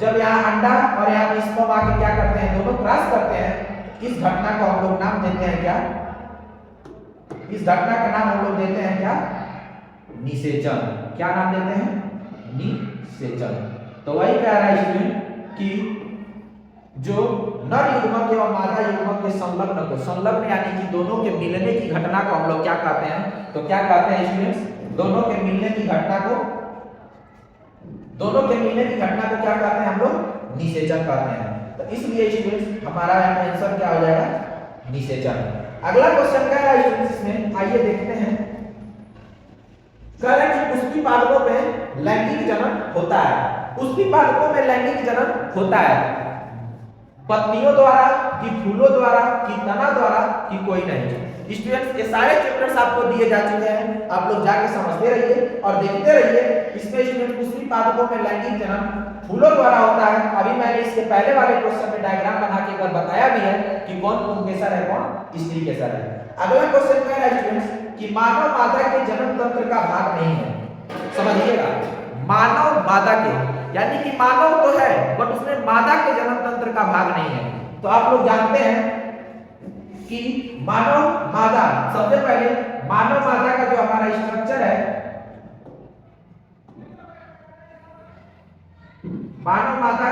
जब यहाँ अंडा और यहाँ पे स्पर्म आके क्या करते हैं, दोनों क्रॉस करते हैं, इस घटना को हम लोग नाम देते हैं क्या, इस घटना का नाम हम लोग देते हैं क्या, निषेचन। क्या नाम देते हैं, निषेचन। तो वही कह रहा है स्टूडेंट कि जो नर युग्मक एवं मादा युग्मक के संलग्न यानी कि दोनों के मिलने की घटना को हम लोग क्या कहते हैं, तो क्या कहते हैं स्टूडेंट्स, दोनों के मिलने की घटना को क्या कहते हैं हम लोग, निषेचन कहते हैं। तो इसलिए स्टूडेंट्स हमारा आंसर क्या हो जाएगा, निषेचन। अगला क्वेश्चन क्या है स्टूडेंट्स इसमें, आइए देखते हैं। कह रहे हैं कि पुष्पी पादपों में लैंगिक जनन होता है, पुष्पी पादपों में लैंगिक जनन होता है, पत्नियों द्वारा कि फूलों द्वारा कि तना द्वारा कि कोई नहीं। स्टूडेंट्स ये सारे चैप्टर्स आपको दिए जा चुके हैं, आप लोग जाके समझते रहिए और देखते रहिए। इसमें स्टूडेंट पुष्पी पादपों में लैंगिक जनन फूलों द्वारा होता है। अभी मैंने इसके पहले वाले क्वेश्चन में डायग्राम बना के कर बताया भी है कि कौन पुंकेसर है, कौन स्त्री केसर है। अगला क्वेश्चन क्या है स्टूडेंट्स कि मानव मादा के जन्म तंत्र का भाग नहीं है। समझिएगा, मानव मादा के यानी कि मानव तो है बट उसमें मादा के जन्म तंत्र का भाग नहीं है। तो आप लोग जानते हैं कि मानव मादा, सबसे पहले मानव मादा का जो हमारा स्ट्रक्चर है, मानव मादा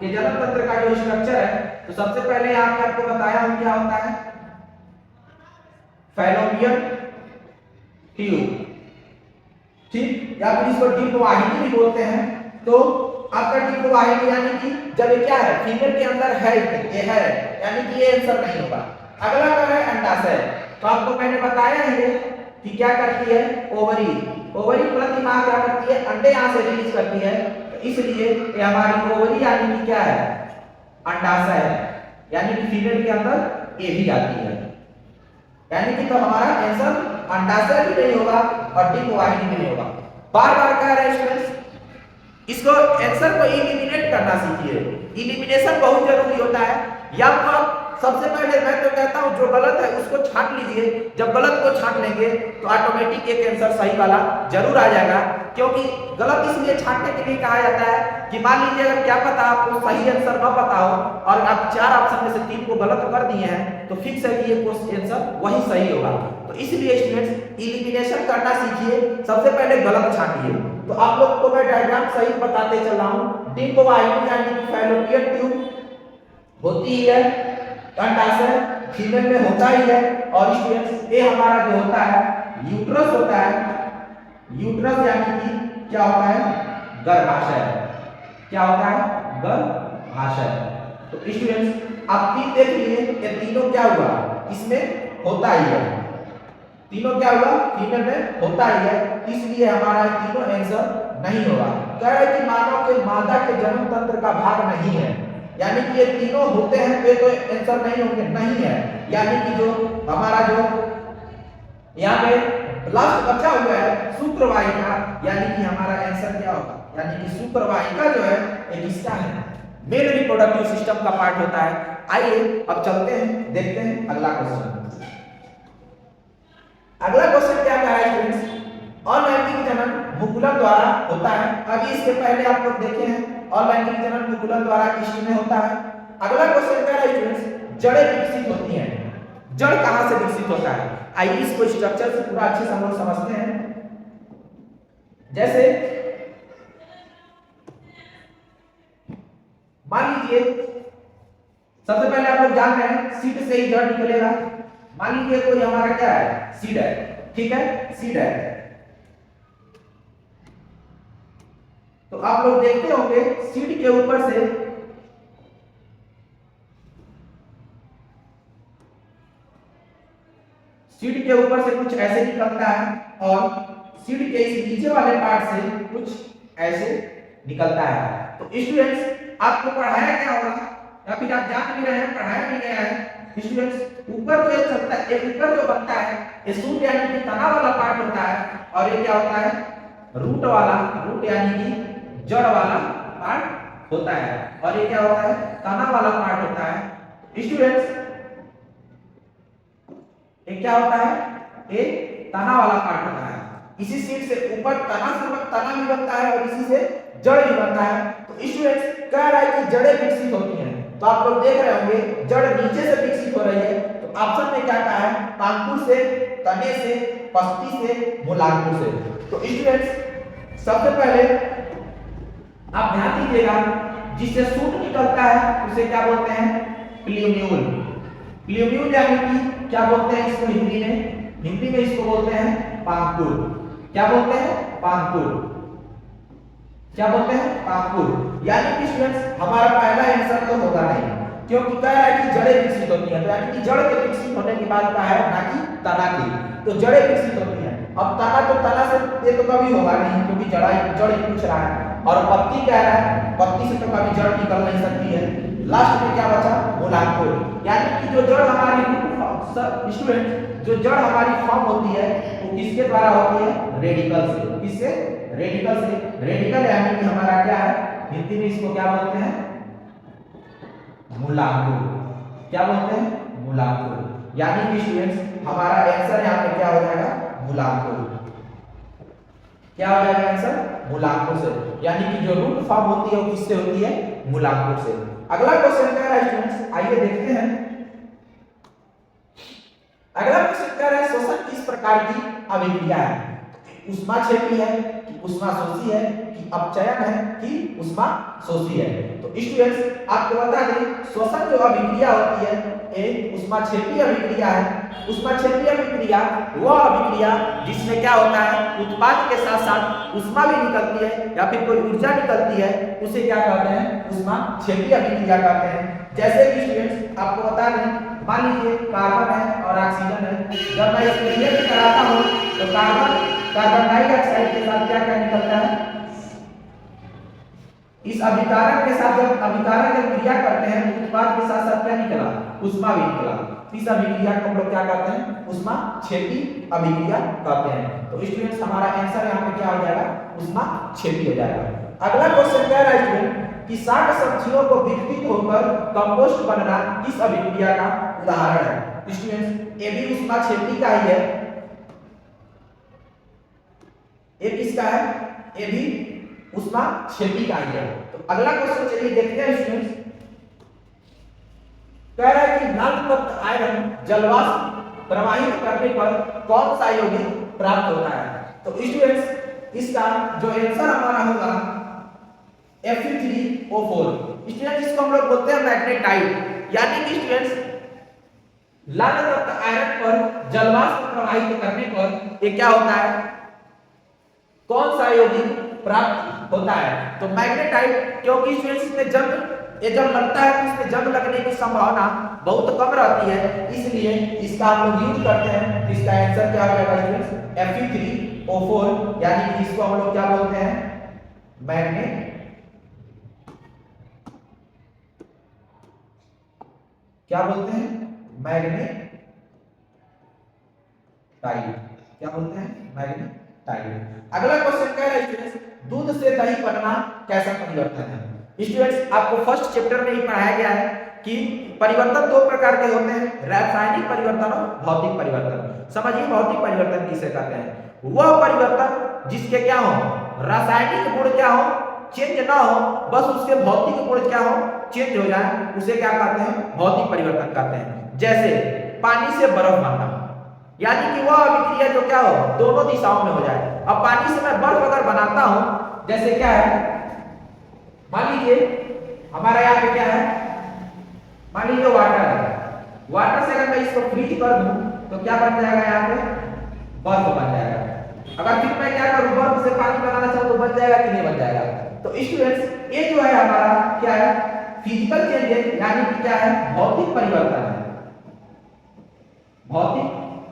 के जन्म तंत्र का जो स्ट्रक्चर है, तो सबसे पहले यहाँ पे आपको बताया हूं क्या होता है, फैलोपियन ट्यूब, ठीक, या फिर इसको डिंब वाहिनी भी बोलते हैं। तो आपका डिंब वाहिनी यानी कि जब ये क्या है, फीमेल के अंदर है, ये है यानी कि ये आंसर नहीं होगा। अगला क्या है, अंडाशय। तो आपको मैंने बताया ही है कि क्या करती है, ओवरी, ओवरी प्रति माह क्या करती है, अंडे यहाँ से रिलीज करती है। तो इसलिए ये हमारी ओवरी यानी कि क्या है, अंडाशय है, यानी कि फीमेल के अंदर ये भी आती है, यानी कि तो हमारा आंसर अंडाशय भी नहीं होगा और डिंब वाहिनी भी नहीं होगा। बार बार कह रहे हैं स्टूडेंट्स, इसको आंसर को इलिमिनेट करना सीखिए। इलिमिनेशन बहुत जरूरी होता है। या तो सबसे पहले मैं तो कहता हूं जो गलत है उसको छांट लीजिए। जब गलत को छांट लेंगे तो ऑटोमेटिक एक आंसर सही वाला जरूर आ जाएगा। क्योंकि गलत इसलिए छांटने के लिए कहा जाता है कि मान लीजिए अगर क्या पता आपको सही आंसर न पता हो और आप 4 ऑप्शन में से 3 को गलत कर दिए हैं तो फिक्स है कि ये आंसर वही सही होगा। तो इसलिए स्टूडेंट्स इलिमिनेशन करना सीखिए, सबसे पहले गलत छांटिए। तो आप लोग को मैं डायग्राम सही बताते चल रहा हूं। डिंब वाहिनी यानी कि फैलोपियन ट्यूब होती है, अंडाशय फीमेल में होता ही है। और स्टूडेंट्स ये हमारा जो होता है यूट्रस होता है। यूट्रस यानी कि क्या होता है, गर्भाशय। क्या होता है, गर्भाशय। तो स्टूडेंट्स आप तीन देख लिए, ये तीनों क्या हुआ, इसमें होता ही है, तीनों क्या हुआ, फीमेल में होता ही है, इसलिए हमारा तीनों आंसर नहीं होगा। कह रहे हैं कि मानव के मादा के जन्म तंत्र का भाग नहीं है, यानी कि ये तीनों होते हैं तो आंसर नहीं होंगे, नहीं है। यानी कि जो हमारा जो यहाँ पे लास्ट बचा हुआ है शुक्रवाहिका, यानी कि हमारा आंसर क्या होगा, यानी कि शुक्रवाहिका जो है ये किसका है, मेल रिप्रोडक्टिव सिस्टम का पार्ट होता है। आइए अब चलते हैं, देखते हैं अगला क्वेश्चन। अगला क्वेश्चन क्या कहा है स्टूडेंट्स, अलैंगिक जनन मुकुलन द्वारा होता है। अभी इसके पहले आप लोग देखे हैं अलैंगिक जनन मुकुलन द्वारा किसी में होता है। अगला क्वेश्चन क्या है स्टूडेंट्स, जड़ें विकसित होती हैं, जड़ कहां से विकसित होता है। आइए इसको स्ट्रक्चर से पूरा अच्छे से हम लोग समझते हैं। जैसे मान लीजिए सबसे पहले आप लोग जान रहे हैं सीड से ही जड़ निकलेगा। मान लीजिए कोई हमारा क्या है, सीड है, ठीक है, सीड है। तो आप लोग देखते होंगे सीड के ऊपर से कुछ ऐसे निकलता है और सीड के इस नीचे वाले पार्ट से कुछ ऐसे निकलता है। तो स्टूडेंट्स आपको पढ़ाया क्या होगा या फिर आप जान भी रहे हैं, पढ़ाया भी गया है स्टूडेंट्स, ऊपर जो चलता है, एक ऊपर जो बनता है ये शूट यानी कि तना वाला पार्ट होता है, और ये क्या होता है, रूट वाला, रूट यानी कि जड़ वाला पार्ट होता है, और ये क्या होता है, तना वाला पार्ट होता है। स्टूडेंट्स ये क्या होता है, ये तना वाला पार्ट होता है। इसी सीड से ऊपर तना भी बनता है और इसी से जड़ भी बनता है। तो स्टूडेंट्स कह रहा है कि जड़ें विकसित होती हैं, तो आप लोग देख रहे होंगे जड़ नीचे से विकसित हो रही है, तो ऑप्शन में क्या कहा है, पांकुर से, तने से, पत्ती से, मूलांकुर से। तो स्टूडेंट्स सबसे पहले आप ध्यान दीजिएगा, जिससे शूट निकलता है उसे क्या बोलते हैं, प्ल्यूम्यूल। प्ल्यूम्यूल यानी कि क्या बोलते हैं इसको हिंदी में इसको बोलते हैं पांकुर। क्या बोलते हैं, पांकुर। क्या बोलते हैं, पांकुर। यानी कि स्टूडेंट्स हमारा पहला आंसर तो होगा नहीं, क्योंकि कह रहा है कि जड़ें विकसित होती हैं, तो यानी कि जड़ के विकसित होने की बात का है, ना कि तना की। तो जड़ें विकसित होती हैं। अब तना से ये तो कभी होगा नहीं, क्योंकि जड़ ही पूछ रहा है। और पत्ती कह रहा है, पत्ती से तो कभी जड़ निकल नहीं सकती है। लास्ट में क्या बचा, मूलांकुर। यानी कि जो जड़ हमारी स्टूडेंट जो जड़ हमारी फॉर्म होती है वो किसके द्वारा होती है, रेडिकल से। किससे, रेडिकल से। रेडिकल यानी कि हमारा क्या है, हिंदी में इसको क्या बोलते हैं, मूलांकुर। क्या बोलते हैं, मूलांकुर। यानी कि स्टूडेंट्स हमारा आंसर यहाँ पे क्या हो जाएगा, मूलांकुर। क्या हो जाएगा आंसर, मूलांकुर से। यानी कि जो रूट फॉर्म होती है वो किससे होती है, मूलांकुर से। अगला क्वेश्चन क्या है स्टूडेंट्स, आइए देखते हैं। अगला क्वेश्चन क्या है, श्वसन किस प्रकार की अभिक्रिया है, ऊष्माक्षेपी है कि ऊष्माशोषी है कि अपचयन है कि ऊष्माशोषी है। तो स्टूडेंट्स आपको बता दें, श्वसन जो अभिक्रिया होती है एक ऊष्माक्षेपी अभिक्रिया है। ऊष्माक्षेपी अभिक्रिया वह अभिक्रिया जिसमें क्या होता है, उत्पाद के साथ साथ ऊष्मा भी निकलती है या फिर कोई ऊर्जा निकलती है, उसे क्या कहते हैं, ऊष्माक्षेपी अभिक्रिया कहते हैं। जैसे कि स्टूडेंट्स आपको बता दें, मान लीजिए कार्बन है और ऑक्सीजन है, जब मैं इसको रिएक्ट कराता हूं तो कार्बन डाइऑक्साइड के साथ क्या क्या निकलता है, इस अभिकारक के साथ जब अभिकारक जब क्रिया करते हैं तो उत्पाद के साथ साथ क्या निकला, ऊष्मा भी निकला। इस अभिक्रिया को हम लोग क्या कहते हैं, ऊष्माक्षेपी अभिक्रिया कहते हैं। तो स्टूडेंट्स हमारा आंसर यहाँ पे क्या हो जाएगा, ऊष्माक्षेपी हो जाएगा। अगला क्वेश्चन क्या है स्टूडेंट, कि शाक सब्जियों को विघटित होकर कंपोस्ट बनना किस अभिक्रिया का उदाहरण है। स्टूडेंट्स ये भी ऊष्माक्षेपी का ही है, ये किसका है, ये भी ऊष्माक्षेपी का ही है। तो अगला क्वेश्चन चलिए देखते हैं स्टूडेंट्स। कह रहा है कि लाल तत्व आयरन जलवाष्प प्रवाहित करने पर कौन सा यौगिक प्राप्त होता है। तो स्टूडेंट्स इसका जो आंसर हमारा होगा Fe3O4। स्टूडेंट्स इसको हम लोग बोलते हैं मैग्नेटाइट। यानी कि स्टूडेंट्स लाल तत्व आयरन पर जलवाष्प प्रवाहित करने पर ये क्या होता है, कौन सा यौगिक प्राप्त होता है, तो मैग्नेटाइट। क्योंकि स्टूडेंट्स इसमें जब लगता है तो इसमें जंग लगने की संभावना बहुत कम रहती है, इसलिए इसका हम लोग यूज करते हैं। इसका आंसर क्या हो जाएगा स्टूडेंट्स, Fe3O4। यानी कि इसको हम लोग क्या बोलते हैं, मैग्नेट क्या बोलते हैं, मैग्नेटाइट। क्या बोलते हैं, मैग्नेटाइट। अगला क्वेश्चन क्या है स्टूडेंट्स, दूध से दही बनना कैसा परिवर्तन है। स्टूडेंट्स आपको फर्स्ट चैप्टर में ही पढ़ाया गया है कि परिवर्तन दो प्रकार के होते हैं, रासायनिक परिवर्तन और भौतिक परिवर्तन। समझिए भौतिक परिवर्तन किसे कहते हैं, वह परिवर्तन जिसके क्या हो, रासायनिक गुण क्या हो, चेंज ना हो, बस उसके भौतिक गुण क्या हो, चेंज हो जाए, उसे क्या कहते हैं, भौतिक परिवर्तन कहते हैं। जैसे पानी से बर्फ बनना, यानी कि वह अभिक्रिया जो क्या हो, दोनों दिशाओं में हो जाए। अब पानी से मैं बर्फ अगर बनाता हूं, जैसे क्या है, मान लीजिए हमारा यहाँ पे क्या है, मान लीजिए वाटर है, वाटर से अगर मैं इसको फ्रीज कर दूं तो क्या बन जाएगा, यहाँ पे बर्फ बन जाएगा। अगर फिर मैं क्या करूं, बर्फ से पानी बनाना चाहूं तो बन जाएगा कि नहीं बन जाएगा। तो स्टूडेंट्स ये जो है हमारा क्या है, फिजिकल चेंजेस, यानी कि क्या है, भौतिक परिवर्तन है। भौतिक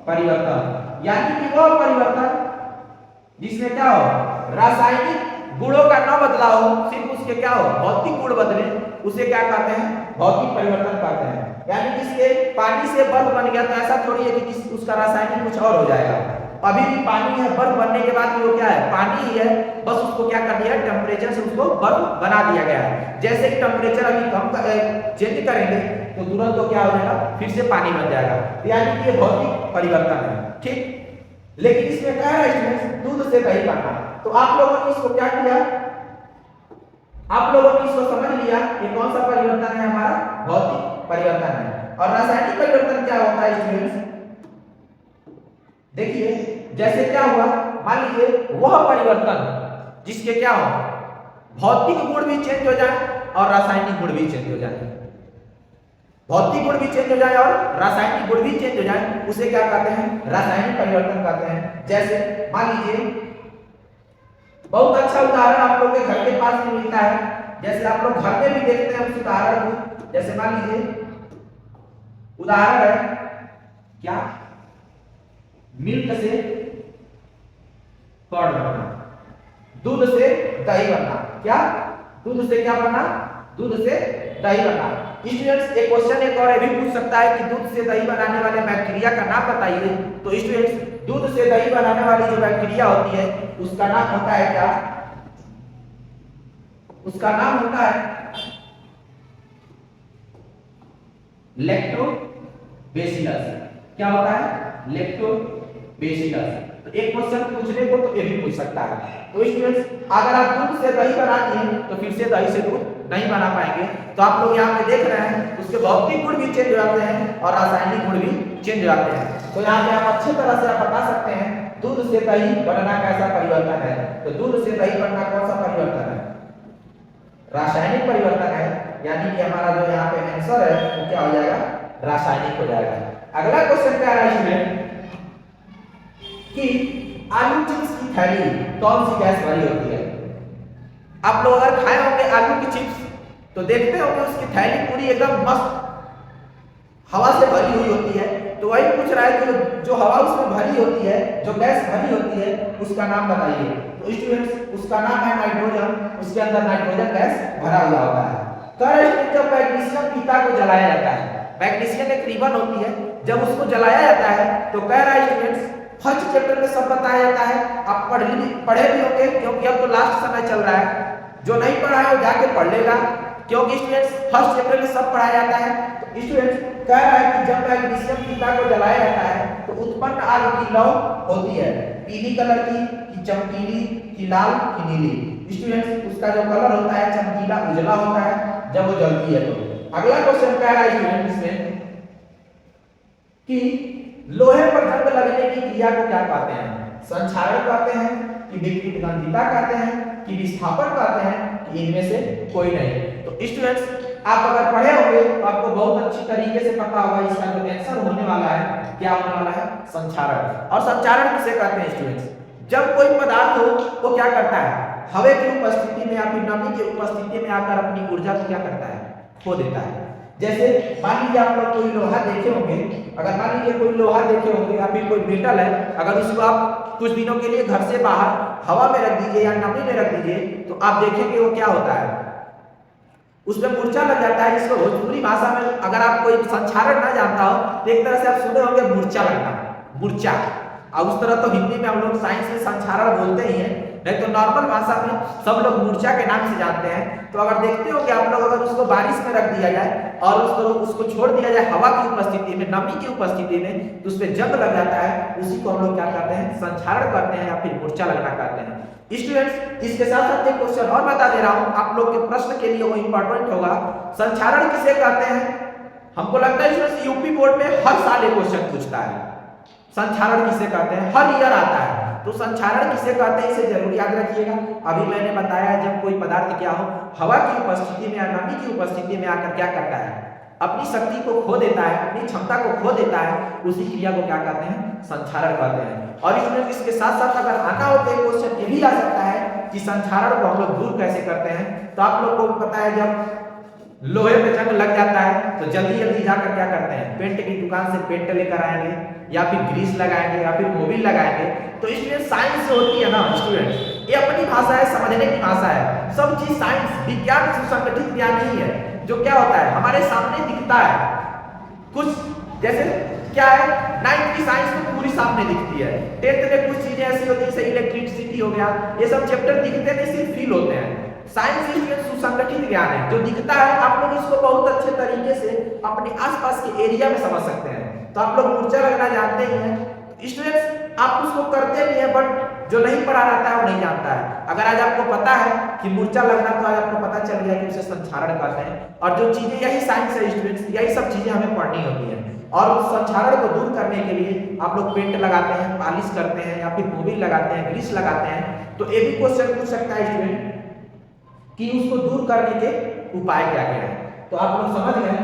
परिवर्तन यानी कि वह परिवर्तन जिसमें क्या हो, रासायनिक गुणों का न बदलाव हो, सिर्फ उसके क्या हो, भौतिक गुण बदले, उसे क्या कहते हैं, भौतिक परिवर्तन कहते हैं। यानी कि इसके पानी से बर्फ बन गया तो ऐसा थोड़ी है कि उसका रासायनिक कुछ और हो जाएगा। अभी भी पानी है, बर्फ बनने के बाद वो क्या है, पानी ही है, बस उसको क्या कर दिया है, टेम्परेचर से उसको बर्फ बना दिया गया है। जैसे ही टेम्परेचर अभी कम चेंज करेंगे तो तुरंत तो क्या हो जाएगा, फिर से पानी बन जाएगा। यानी कि ये भौतिक परिवर्तन है, ठीक। लेकिन इसमें क्या है स्टूडेंट्स, दूध से दही बनना, तो आप लोगों ने इसको क्या किया, आप लोगों ने इसको समझ लिया ये कौन सा परिवर्तन है, हमारा भौतिक परिवर्तन है। और रासायनिक परिवर्तन क्या होता है स्टूडेंट्स, देखिए जैसे क्या हुआ, मान लीजिए वह परिवर्तन जिसके क्या हो, भौतिक गुण भी चेंज हो जाए और रासायनिक गुण भी चेंज हो जाए, भौतिक गुण भी चेंज हो जाए और रासायनिक गुण भी चेंज हो जाए, उसे क्या कहते हैं, रासायनिक परिवर्तन कहते हैं। जैसे मान लीजिए बहुत अच्छा उदाहरण आप लोग के घर के पास में मिलता है, जैसे आप लोग घर में भी देखते हैं उस उदाहरण को। जैसे मान लीजिए उदाहरण है क्या, मिल्क से कर्ड बनना, दूध से दही बनना, क्या दूध से क्या बनना, दूध से दही बनना। स्टूडेंट्स एक क्वेश्चन एक और भी पूछ सकता है कि दूध से दही बनाने वाले बैक्टीरिया का नाम बताइए। तो स्टूडेंट्स दूध से दही बनाने वाली जो बैक्टीरिया होती है उसका नाम होता है क्या, उसका नाम होता है लैक्टोबैसिलस। क्या होता है, लैक्टोबैसिलस। तो एक क्वेश्चन पूछने को तो ये भी पूछ सकता है। तो स्टूडेंट्स अगर आप दूध से दही बनाती हैं तो फिर से दही से दूध नहीं बना पाएंगे। तो आप लोग यहाँ पे देख रहे हैं उसके भौतिक गुण भी चेंज हो जाते हैं और रासायनिक गुण भी चेंज हो जाते हैं। तो यहाँ पे आप अच्छी तरह से आप बता सकते हैं दूध से दही बनना कैसा परिवर्तन है। तो दूध से दही बनना कौन सा परिवर्तन है, रासायनिक परिवर्तन है। यानी कि हमारा जो यहाँ पे आंसर है वो क्या हो जाएगा, रासायनिक हो जाएगा। अगला क्वेश्चन क्या है स्टूडेंट कि आलू चिप्स की थैली कौन सी गैस भरी होती है। आप लोग अगर खाए होंगे आलू की चिप्स तो देखते होंगे उसकी थैली पूरी एकदम मस्त हवा से भरी हुई होती है। तो वही पूछ रहा है कि जो हवा उसमें भरी होती है, जो गैस भरी होती है उसका नाम बताइए। तो स्टूडेंट्स उसका नाम है नाइट्रोजन, उसके अंदर नाइट्रोजन गैस भरा हुआ होता है। तो जब मैग्नीशियम फीता को जलाया जाता है, मैग्नीशियम एक रिबन होती है, जब उसको जलाया जाता है तो कह रहा है स्टूडेंट्स फर्स्ट चैप्टर में सब बताया जाता है। आप पढ़े भी होंगे क्योंकि अब तो लास्ट समय चल रहा है। जो नहीं पढ़ा है वो जाके पढ़ लेगा क्योंकि स्टूडेंट्स फर्स्ट चैप्टर में सब पढ़ाया जाता है। तो स्टूडेंट्स कह रहा है कि जब मैग्नीशियम फीता को जलाया जाता है तो उत्पन्न आग की लौ होती है पीली कलर की, कि चमकीली, कि लाल, कि नीली। स्टूडेंट्स उसका जो कलर होता है चमकीला उजला होता है जब वो जलती है। तो अगला क्वेश्चन कह रहा है स्टूडेंट इसमें कि लोहे पर जंग लगने की क्रिया को क्या कहते हैं, संक्षारण कहते हैं, कि विकृत गंधिता कहते हैं, कि विस्थापन कहते हैं, कि इनमें से कोई नहीं। तो स्टूडेंट्स आप अगर पढ़े होंगे तो आपको बहुत अच्छी तरीके से पता होगा इसका जो आंसर होने वाला है क्या होने वाला है, संक्षारण। और संक्षारण किसे कहते हैं स्टूडेंट्स, जब कोई पदार्थ हो वो क्या करता है, हवा की उपस्थिति में या फिर नमी की उपस्थिति में आकर अपनी ऊर्जा को क्या करता है, खो देता है। जैसे मान लीजिए आप लोग कोई लोहा देखे होंगे, अगर मान लीजिए कोई लोहा देखे होंगे या फिर कोई मेटल है, अगर उसको आप कुछ दिनों के लिए घर से बाहर हवा में रख दीजिए या नमी में रख दीजिए तो आप देखेंगे वो क्या होता है, उसमें मूर्छा लग जाता है। जिसको भोजपुरी भाषा में अगर आप कोई संक्षारण ना जानता हो तो एक तरह से आप सुने होंगे मूर्छा लगना, मूर्छा। और उस तरह तो हिंदी में हम लोग साइंस में संक्षारण बोलते ही हैं, नहीं तो नॉर्मल भाषा में सब लोग मूर्छा के नाम से जानते हैं। तो अगर देखते हो कि आप लोग अगर उसको बारिश में रख दिया जाए और उसको छोड़ दिया जाए हवा की उपस्थिति में, नमी की उपस्थिति में, तो उसमें जंग लग जाता है। उसी को हम लोग क्या कहते हैं, संक्षारण करते हैं या फिर मूर्छा लगना कहते हैं। स्टूडेंट्स इसके साथ साथ एक क्वेश्चन और बता दे रहा हूं आप लोग के प्रश्न के लिए, वो इंपॉर्टेंट होगा। संक्षारण किसे कहते हैं, हमको लगता है स्टूडेंट्स यूपी बोर्ड में हर साल एक क्वेश्चन पूछता है, संक्षारण किसे कहते हैं, हर ईयर आता है। तो संक्षारण किसे कहते हैं इसे जरूर याद रखिएगा। अभी मैंने बताया जब कोई पदार्थ क्या हो, हवा की उपस्थिति में या नमी की उपस्थिति में आकर क्या करता है, अपनी शक्ति को खो देता है, अपनी क्षमता को खो देता है, उसी क्रिया को क्या कहते हैं, संक्षारण कहते हैं। और स्टूडेंट इसके साथ साथ अगर आना हो तो क्वेश्चन ये भी आ सकता है कि संक्षारण को हम लोग दूर कैसे करते हैं। तो आप लोग को पता है जब लोहे पे जंग लग जाता है तो जल्दी जल्दी जाकर क्या करते हैं, पेंट की दुकान से पेंट लेकर आएंगे या फिर ग्रीस लगाएंगे या फिर मोबिल लगाएंगे। तो इसमें साइंस होती है ना स्टूडेंट, ये अपनी भाषा है, समझने की भाषा है। सब चीज साइंस विज्ञान सुसंगठित ज्ञान नहीं है जो क्या होता है हमारे सामने दिखता है। कुछ जैसे क्या है, 9th की साइंस में पूरी सामने दिखती है, 10th में कुछ चीजें ऐसी होती है जैसे इलेक्ट्रिसिटी हो गया, ये सब चैप्टर दिखते नहीं, सिर्फ फील होते हैं। साइंस इसमें सुसंगठित ज्ञान है, जो दिखता है आप लोग इसको बहुत अच्छे तरीके से अपने आसपास के एरिया में समझ सकते हैं। तो आप लोग मूर्छा लगना जानते ही हैं, स्टूडेंट्स आप उसको करते भी हैं, बट जो नहीं पढ़ा रहता है वो नहीं जानता है। अगर आज आपको पता है कि मूर्छा लगना, तो आज आपको पता चल गया कि उसे संक्षारण कहते हैं। और जो चीजें, यही साइंस है स्टूडेंट्स, यही सब चीजें हमें पढ़नी होती है। और उस संक्षारण को दूर करने के लिए आप लोग पेंट लगाते हैं, पॉलिश करते हैं, या फिर मोबिल लगाते हैं, ग्रीस लगाते हैं। तो ये भी क्वेश्चन पूछ सकता है स्टूडेंट कि उसको दूर करने के उपाय क्या क्या है। तो आप लोग समझ गए,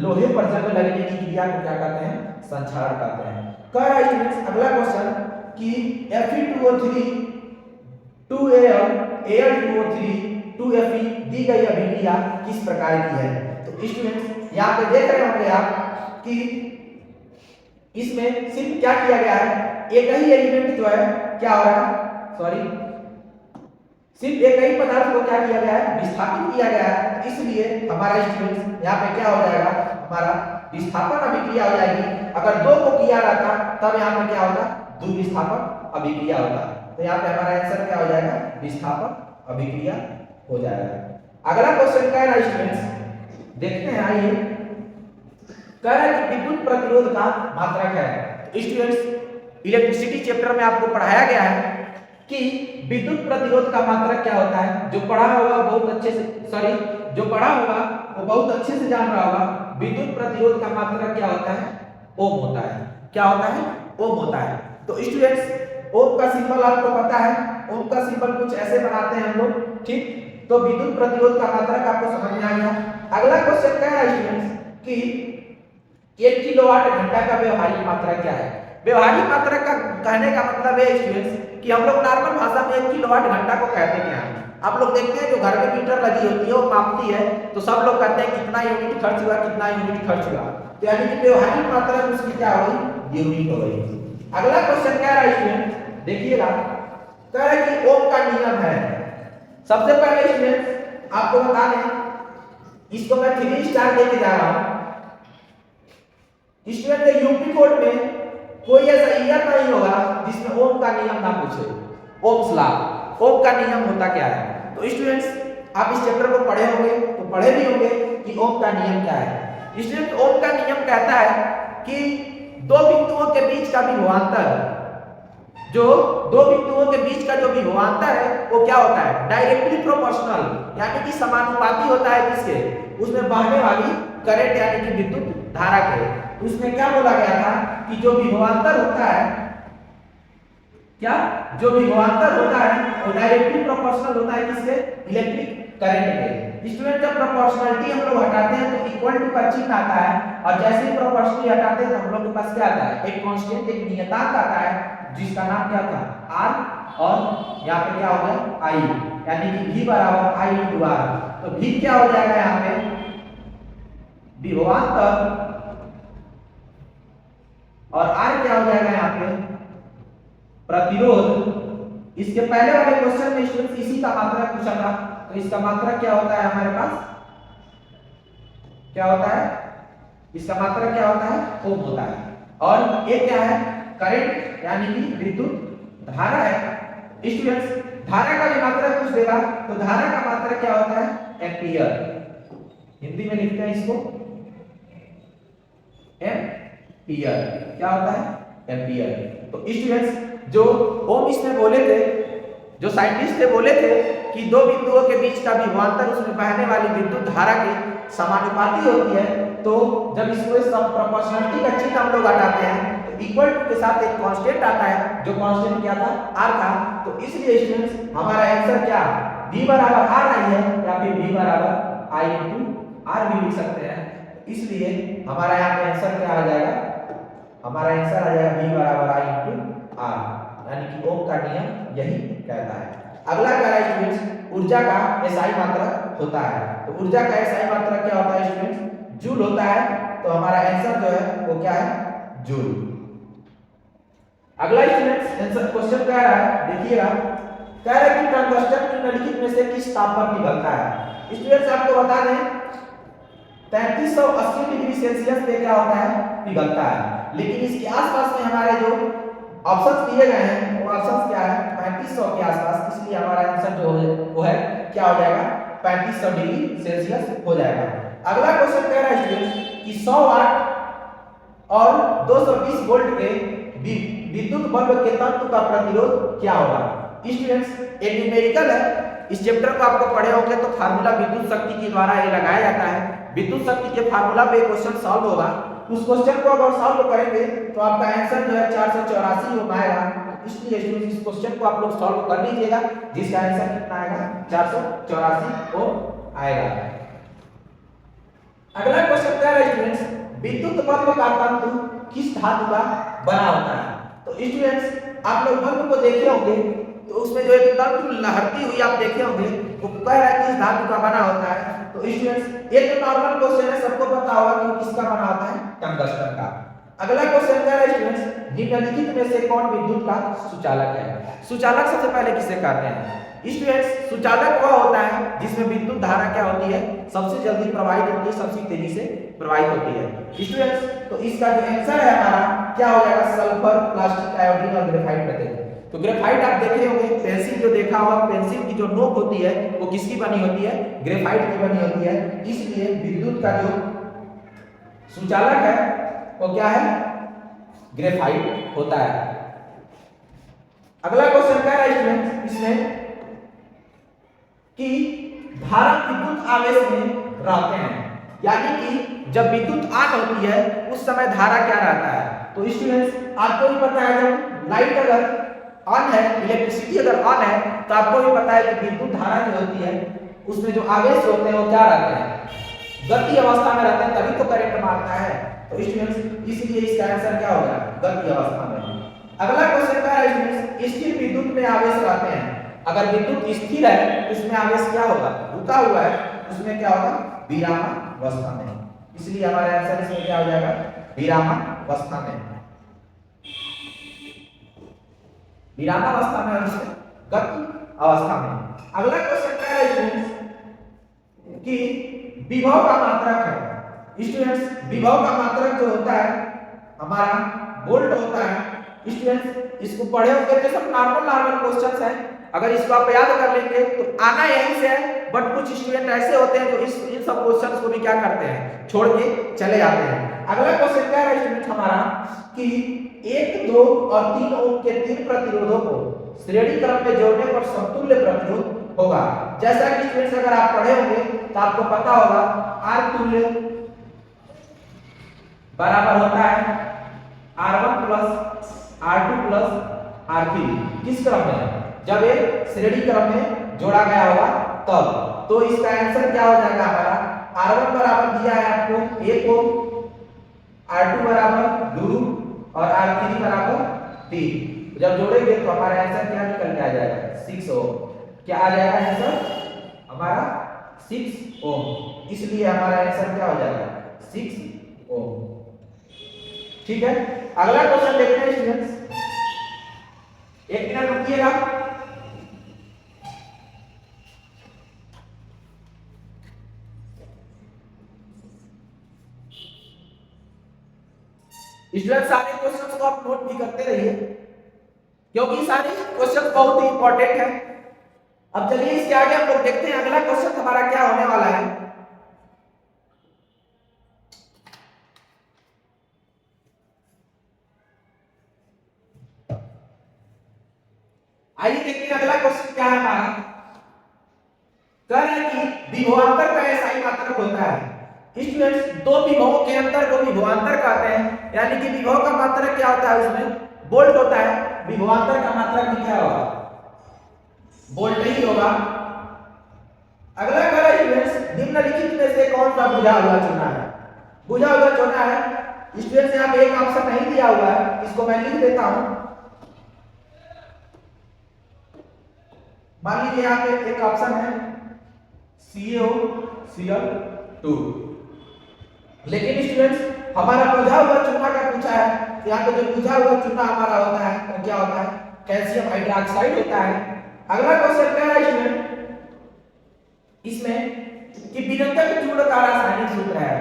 लोहे पर जंग लगने की क्रिया को क्या कहते हैं? संक्षारण कहते हैं। कह रहा है स्टूडेंट्स अगला क्वेश्चन कि Fe2O3 2Al Al2O3 2Fe दी गई अभिक्रिया किस प्रकार की है? तो स्टूडेंट्स यहाँ पे देख रहे होंगे आप कि इसमें सिर्फ क्या किया गया है, एक ही एलिमेंट जो है क्या हो रहा है, सॉरी, सिर्फ एक ही पदार्थ को क्या किया गया है? विस्थापित किया गया है। इसलिए हमारा स्टूडेंट्स यहाँ पे क्या हो जाएगा? हमारा विस्थापन अभिक्रिया हो जाएगी। अगर दो को किया रहता तब यहाँ पे क्या होता? द्विविस्थापन अभिक्रिया होता। तो यहाँ पे हमारा आंसर क्या हो जाएगा? विस्थापन अभिक्रिया हो जाएगा। अगला क्वेश्चन कह रहा है स्टूडेंट्स, देखते हैं, आइए। कह रहा है कि विद्युत प्रतिरोध का मात्रक है। स्टूडेंट्स इलेक्ट्रिसिटी चैप्टर में आपको पढ़ाया गया है कि विद्युत प्रतिरोध का मात्रक क्या होता है। जो पढ़ा होगा बहुत अच्छे से, सॉरी, जो पढ़ा होगा वो बहुत अच्छे से जान रहा होगा। विद्युत प्रतिरोध का मात्रक क्या होता है? ओम होता है। क्या होता है? ओम होता है। तो स्टूडेंट्स ओम का सिंबल आपको पता है, ओम का सिंबल कुछ ऐसे बनाते हैं हम लोग, ठीक। तो विद्युत प्रतिरोध का मात्रक आपको समझ में आ गया। अगला क्वेश्चन क्या है स्टूडेंट्स कि 1 किलोवाट घंटा का व्यवहारिक मात्रक क्या है? व्यवहारिक मात्रक का कहने का मतलब है स्टूडेंट्स कि हम लोग नॉर्मल भाषा में 1 किलोवाट घंटा को कहते क्या है। आप लोग देखते हैं जो घर में मीटर लगी होती है वो मापती है, तो सब लोग कहते हैं कितना यूनिट खर्च हुआ, कितना यूनिट खर्च हुआ। तो यानी कि व्यवहारिक मात्रक उसकी क्या हो गई? यूनिट हो गई। अगला क्वेश्चन क्या है स्टूडेंट, देखिएगा, कह रहा है कि ओम का नियम है। सबसे पहले स्टूडेंट आपको बता दें, इसको मैं 3 स्टार देके जा रहा हूं। स्टूडेंट यूपी कोड में कोई ऐसा ईयर नहीं होगा जिसमें ओम का नियम ना पूछे। ओम्स लॉ, ओम का नियम होता क्या है? तो स्टूडेंट्स आप इस चैप्टर को पढ़े होंगे, तो पढ़े भी होंगे कि ओम का नियम क्या है। स्टूडेंट ओम का नियम कहता है कि दो बिंदुओं के बीच का विभवांतर, जो दो बिंदुओं के बीच का जो विभवांतर है वो क्या होता है? डायरेक्टली प्रोपोर्शनल, यानी कि समानुपाती होता है किसके? उसमें बहने वाली करंट यानी कि विद्युत धारा के। उसमें क्या बोला गया था कि जो विभवांतर होता है, क्या जो विभवांतर होता है वो डायरेक्टली प्रोपोर्शनल होता है किसके? इलेक्ट्रिक करंट के। स्टूडेंट जब प्रोपोर्शनलिटी हम लोग हटाते हैं तो इक्वल टू का चिन्ह आता है, और जैसे ही प्रोपोर्शनलिटी हटाते हैं तो हम लोग के पास क्या आता है? एक कांस्टेंट, एक नियतांक आता है जिसका नाम क्या था? R, और यहाँ पे क्या हो गया? I, यानी कि V बराबर I into R। तो V क्या हो जाएगा यहाँ पे? विभवांतर, और R क्या हो जाएगा यहाँ पे? प्रतिरोध। इसके पहले वाले क्वेश्चन में स्टूडेंट्स इसी का मात्रक पूछा था, तो इसका मात्रक क्या होता है हमारे पास? क्या होता है? इसका मात्रक क्या होता है? ओम होता है। और ये क्या है? करंट यानी कि विद्युत धारा है। स्टूडेंट्स धारा का भी मात्रक पूछ देगा, तो धारा का मात्रक क्या होता है? एम्पियर। हिंदी में लिखते हैं इसको एम्पियर। क्या होता है? एम्पियर। तो स्टूडेंट्स जो ओम इसमें बोले थे, जो साइंटिस्ट थे बोले थे कि दो बिंदुओं के बीच का विभवांतर उसमें बहने वाली विद्युत धारा के समानुपाती होती है। तो जब इसको सब प्रोपोर्शनलिटी का चिन्ह हम लोग हटाते हैं तो इक्वल टू के साथ एक कांस्टेंट आता है, जो कांस्टेंट क्या था? R था। तो इसलिए स्टूडेंट्स हमारा आंसर क्या? V बराबर R आई है, या फिर V बराबर I into R भी लिख सकते हैं। इसलिए हमारा यहाँ पे आंसर क्या आ जाएगा? हमारा आंसर आ जाएगा V बराबर I into R, यानी कि ओम का नियम यही कहता है। अगला क्या है स्टूडेंट्स? ऊर्जा का SI मात्रक होता है। तो ऊर्जा का SI मात्रक क्या होता है स्टूडेंट्स? जूल होता है। तो हमारा आंसर जो है वो क्या है? जूल। अगला स्टूडेंट्स आंसर क्वेश्चन क्या है, देखिएगा, कह रहा है कि टंगस्टन निम्नलिखित में से किस ताप पर पिघलता है? स्टूडेंट्स आपको बता दें 3380 डिग्री सेल्सियस पे क्या होता है? पिघलता है। लेकिन इसके आसपास में हमारे जो ऑप्शंस दिए गए हैं वो ऑप्शंस क्या है? 3500 के आसपास। इसलिए हमारा आंसर जो है वो है क्या हो जाएगा? 3500 डिग्री सेल्सियस हो जाएगा। अगला क्वेश्चन कह रहा है स्टूडेंट्स कि 100 वाट और 220 वोल्ट के विद्युत बल्ब के तत्व का प्रतिरोध क्या होगा? स्टूडेंट्स एक न्यूमेरिकल है इस चैप्टर को आपको पढ़े होंगे तो फार्मूला विद्युत शक्ति के द्वारा ये लगाया जाता है। विद्युत शक्ति के फार्मूला पे क्वेश्चन सॉल्व होगा, उस क्वेश्चन को अगर सॉल्व करेंगे तो आपका आंसर जो है 484 हो पाएगा। इसलिए स्टूडेंट इस क्वेश्चन को आप लोग सॉल्व कर लीजिएगा, जिसका आंसर कितना आएगा 484 हो आएगा। अगला क्वेश्चन क्या है स्टूडेंट्स, विद्युत बल्ब का तंतु किस धातु का बना होता है। तो स्टूडेंट्स आप लोग बल्ब को देखे होंगे तो उसमें जो एक तंतु लहरती हुई आप देखे होंगे, वो कह रहा है किस धातु का बना होता है। तो स्टूडेंट्स ये तो नॉर्मल क्वेश्चन है, सबको पता होगा कि किसका बना होता है, टंगस्टन का। अगला क्वेश्चन क्या है स्टूडेंट्स, निम्नलिखित में से कौन विद्युत का सुचालक है। सुचालक सबसे पहले किसे कहते हैं स्टूडेंट्स, सुचालक वह होता है जिसमें विद्युत धारा क्या होती है, सबसे जल्दी प्रवाहित होती है, सबसे तेजी से प्रवाहित होती है। स्टूडेंट्स तो इसका जो आंसर है हमारा क्या हो जाएगा, सल्फर, प्लास्टिक, आयोडीन और ग्रेफाइट कहते हैं। तो ग्रेफाइट आप देखे होंगे, पेंसिल जो देखा होगा, पेंसिल की जो नोक होती है वो किसकी बनी होती है, ग्रेफाइट की बनी होती है। इसलिए विद्युत का जो सुचालक है वो क्या है, ग्रेफाइट होता है। अगला क्वेश्चन क्या है स्टूडेंट इसमें कि धारक विद्युत आवेश में रहते हैं, यानी कि जब विद्युत ऑन होती है उस समय धारा क्या रहता है। तो स्टूडेंट्स आपको भी पता है जब लाइट अगर ऑन है, इलेक्ट्रिसिटी अगर ऑन है, तो आपको भी पता है कि विद्युत धारा जो होती है उसमें जो आवेश होते हैं वो क्या रहते हैं, गति अवस्था में रहते हैं, तभी तो करंट मारता है। तो स्टूडेंट्स इसलिए इसका आंसर क्या होगा, गति अवस्था में। अगला क्वेश्चन क्या है स्टूडेंट्स, स्थिर विद्युत में आवेश रहते हैं। अगर विद्युत स्थिर है तो उसमें आवेश क्या होगा, रुका हुआ है, उसमें क्या होगा, विरामावस्था में। इसलिए हमारा आंसर इसमें क्या हो जाएगा, विरामावस्था में। विरामावस्था में और इसमें गति अवस्था में। अगला क्वेश्चन क्या है स्टूडेंट्स कि विभव का मात्रक है। स्टूडेंट्स विभव का मात्रक जो होता है हमारा वोल्ट होता है। स्टूडेंट्स इसको पढ़े होंगे तो सब नॉर्मल क्वेश्चंस है, अगर इसको आप याद कर लेंगे तो आना यहीं से है। बट कुछ स्टूडेंट ऐसे होते हैं जो इन सब क्वेश्चंस को भी क्या करते हैं, छोड़ के चले जाते हैं। अगला क्वेश्चन क्या है स्टूडेंट हमारा कि 1, 2 और 3 ओम के 3 प्रतिरोधों को श्रेणी क्रम में जोड़ने पर समतुल्य प्रतिरोध होगा। जैसा कि स्टूडेंट्स अगर आप पढ़े होंगे तो आपको पता होगा R तुल्य बराबर होता है R1 plus R2 plus R3। किस क्रम में, जब ये श्रेणी क्रम में जोड़ा गया होगा तब। तो इसका आंसर क्या हो जाएगा हमारा, R1 बराबर दिया है आपको 1 ओम, R2 बराबर 2 और R3 बराबर 3। जब जोड़ेंगे तो हमारा आंसर क्या निकल के आ जाएगा, 6 ओम। क्या आ जाएगा आंसर हमारा 6 ओम। इसलिए हमारा आंसर क्या हो जाएगा, 6 ओम। ठीक है, अगला क्वेश्चन देखते हैं स्टूडेंट्स, एक मिनट रुकिएगा। स्टूडेंट सारे क्वेश्चंस को आप नोट भी करते रहिए, क्योंकि सारे क्वेश्चन बहुत ही इंपॉर्टेंट है। अब चलिए इसके आगे हम लोग देखते हैं अगला क्वेश्चन हमारा क्या होने वाला है। आइए देखते हैं अगला क्वेश्चन क्या है हमारा। कह रहा है कि विभवांतर का एसआई मात्रक होता है। स्टूडेंट्स दो विभवों के अंतर को विभवांतर कहते हैं, यानी कि विभव का मात्रक क्या होता है, उसमें वोल्ट होता है, विभवांतर का मात्रक भी क्या होगा, वोल्ट ही होगा। अगला कह रहा है स्टूडेंट्स निम्नलिखित में से कौन सा बुझा हुआ चुना है। बुझा हुआ चुना है स्टूडेंट्स, यहाँ पे एक ऑप्शन नहीं दिया हुआ है, इसको मैं लिख देता हूं। मान लीजिए यहाँ पे एक ऑप्शन है CaOCl2, लेकिन स्टूडेंट्स हमारा बुझा हुआ चूना का पूछा है, तो यहाँ पे जो बुझा हुआ चूना हमारा होता है वो क्या होता है, कैल्शियम हाइड्रोक्साइड होता है। अगला क्वेश्चन क्या है स्टूडेंट इसमें कि विरंजक चूर्ण का रासायनिक सूत्र है।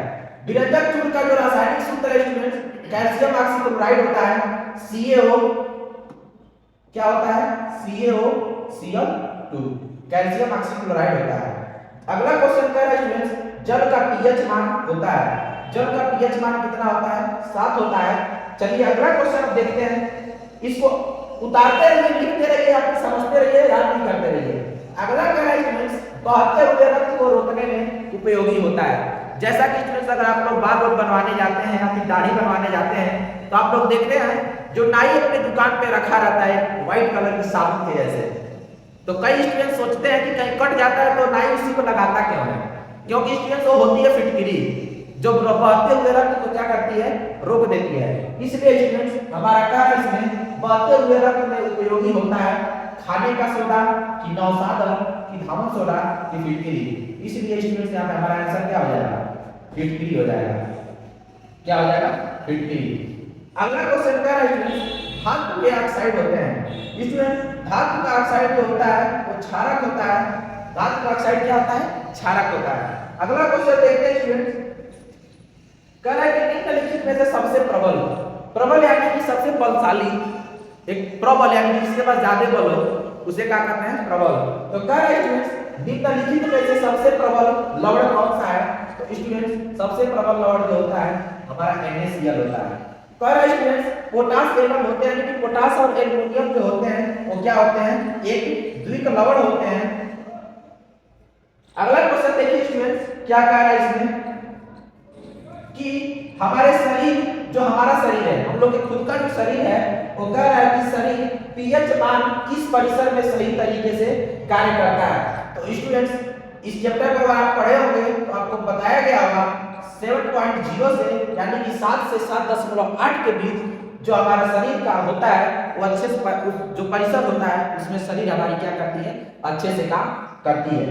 विरंजक चूर्ण का जो रासायनिक सूत्र है स्टूडेंट कैल्शियम ऑक्सीक्लोराइड होता है, CaO क्या होता है, CaOCl2, कैल्शियम ऑक्सीक्लोराइड होता है। अगला क्वेश्चन क्या है स्टूडेंट्स जल का पीएच मान होता है। जल का पीएच मान कितना होता है, 7 होता है। चलिए अगला क्वेश्चन देखते हैं, इसको उतारते रहिए, लिखते रहिए, आप समझते रहिए, याद भी करते रहिए। अगला क्या है स्टूडेंट्स, बहते हुए रक्त को रोकने में उपयोगी होता है। जैसा कि स्टूडेंट्स अगर आप लोग बाल बनवाने जाते हैं या फिर दाढ़ी बनवाने जाते हैं तो आप लोग देखते हैं जो नाई अपने दुकान पे रखा रहता है व्हाइट कलर की साबुन के जैसे, तो कई स्टूडेंट सोचते हैं कि कहीं कट जाता है तो नाई उसी को लगाता क्यों है, क्योंकि स्टूडेंट्स वो होती है फिटकिरी जो बहते हुए रक्त को क्या करती है, रोक देती है। इसलिए स्टूडेंट्स हमारा कार्य इसमें बहते हुए रक्त में उपयोगी होता है खाने का सोडा कि नौसादन कि धामन सोडा कि फिटकिरी। इसलिए स्टूडेंट्स यहाँ पे हमारा आंसर क्या हो जाएगा, फिटकिरी हो जाएगा। क्या हो जाएगा, फिटकिरी। अगला क्वेश्चन क्या है स्टूडेंट्स, धातु के ऑक्साइड होते हैं। स्टूडेंट धातु का ऑक्साइड जो होता है वो क्षारक होता है। धातु का ऑक्साइड क्या होता है, क्षारक होता है। अगला क्वेश्चन देखते हैं स्टूडेंट्स, कह रहा है कि निम्नलिखित में से सबसे प्रबल यानी कि सबसे बलशाली, एक प्रबल यानी कि जिसके पास ज्यादा बल हो उसे क्या कहते हैं, प्रबल। तो कह रहे स्टूडेंट्स निम्नलिखित में से सबसे प्रबल लवण कौन सा है, तो स्टूडेंट्स सबसे प्रबल लवण जो होता है हमारा NaCl होता है। कह रहे स्टूडेंट्स पोटास एटम होते हैं, यानी कि पोटास और एल्युमिनियम जो होते हैं वो क्या होते हैं, एक द्विक लवण होते हैं। अगला क्वेश्चन देखिए स्टूडेंट्स क्या कह रहा है इसमें कि हमारे शरीर जो हमारा शरीर है, हम लोग के खुद का जो शरीर है वो कह रहा है कि शरीर pH मान किस परिसर में सही तरीके से कार्य करता है। तो स्टूडेंट्स इस चैप्टर को अगर आप पढ़े होंगे तो आपको बताया गया होगा 7.0 से यानी कि 7 से 7.8 के बीच जो हमारा शरीर का होता है वो अच्छे से जो परिसर होता है उसमें शरीर हमारी क्या करती है, अच्छे से काम करती है।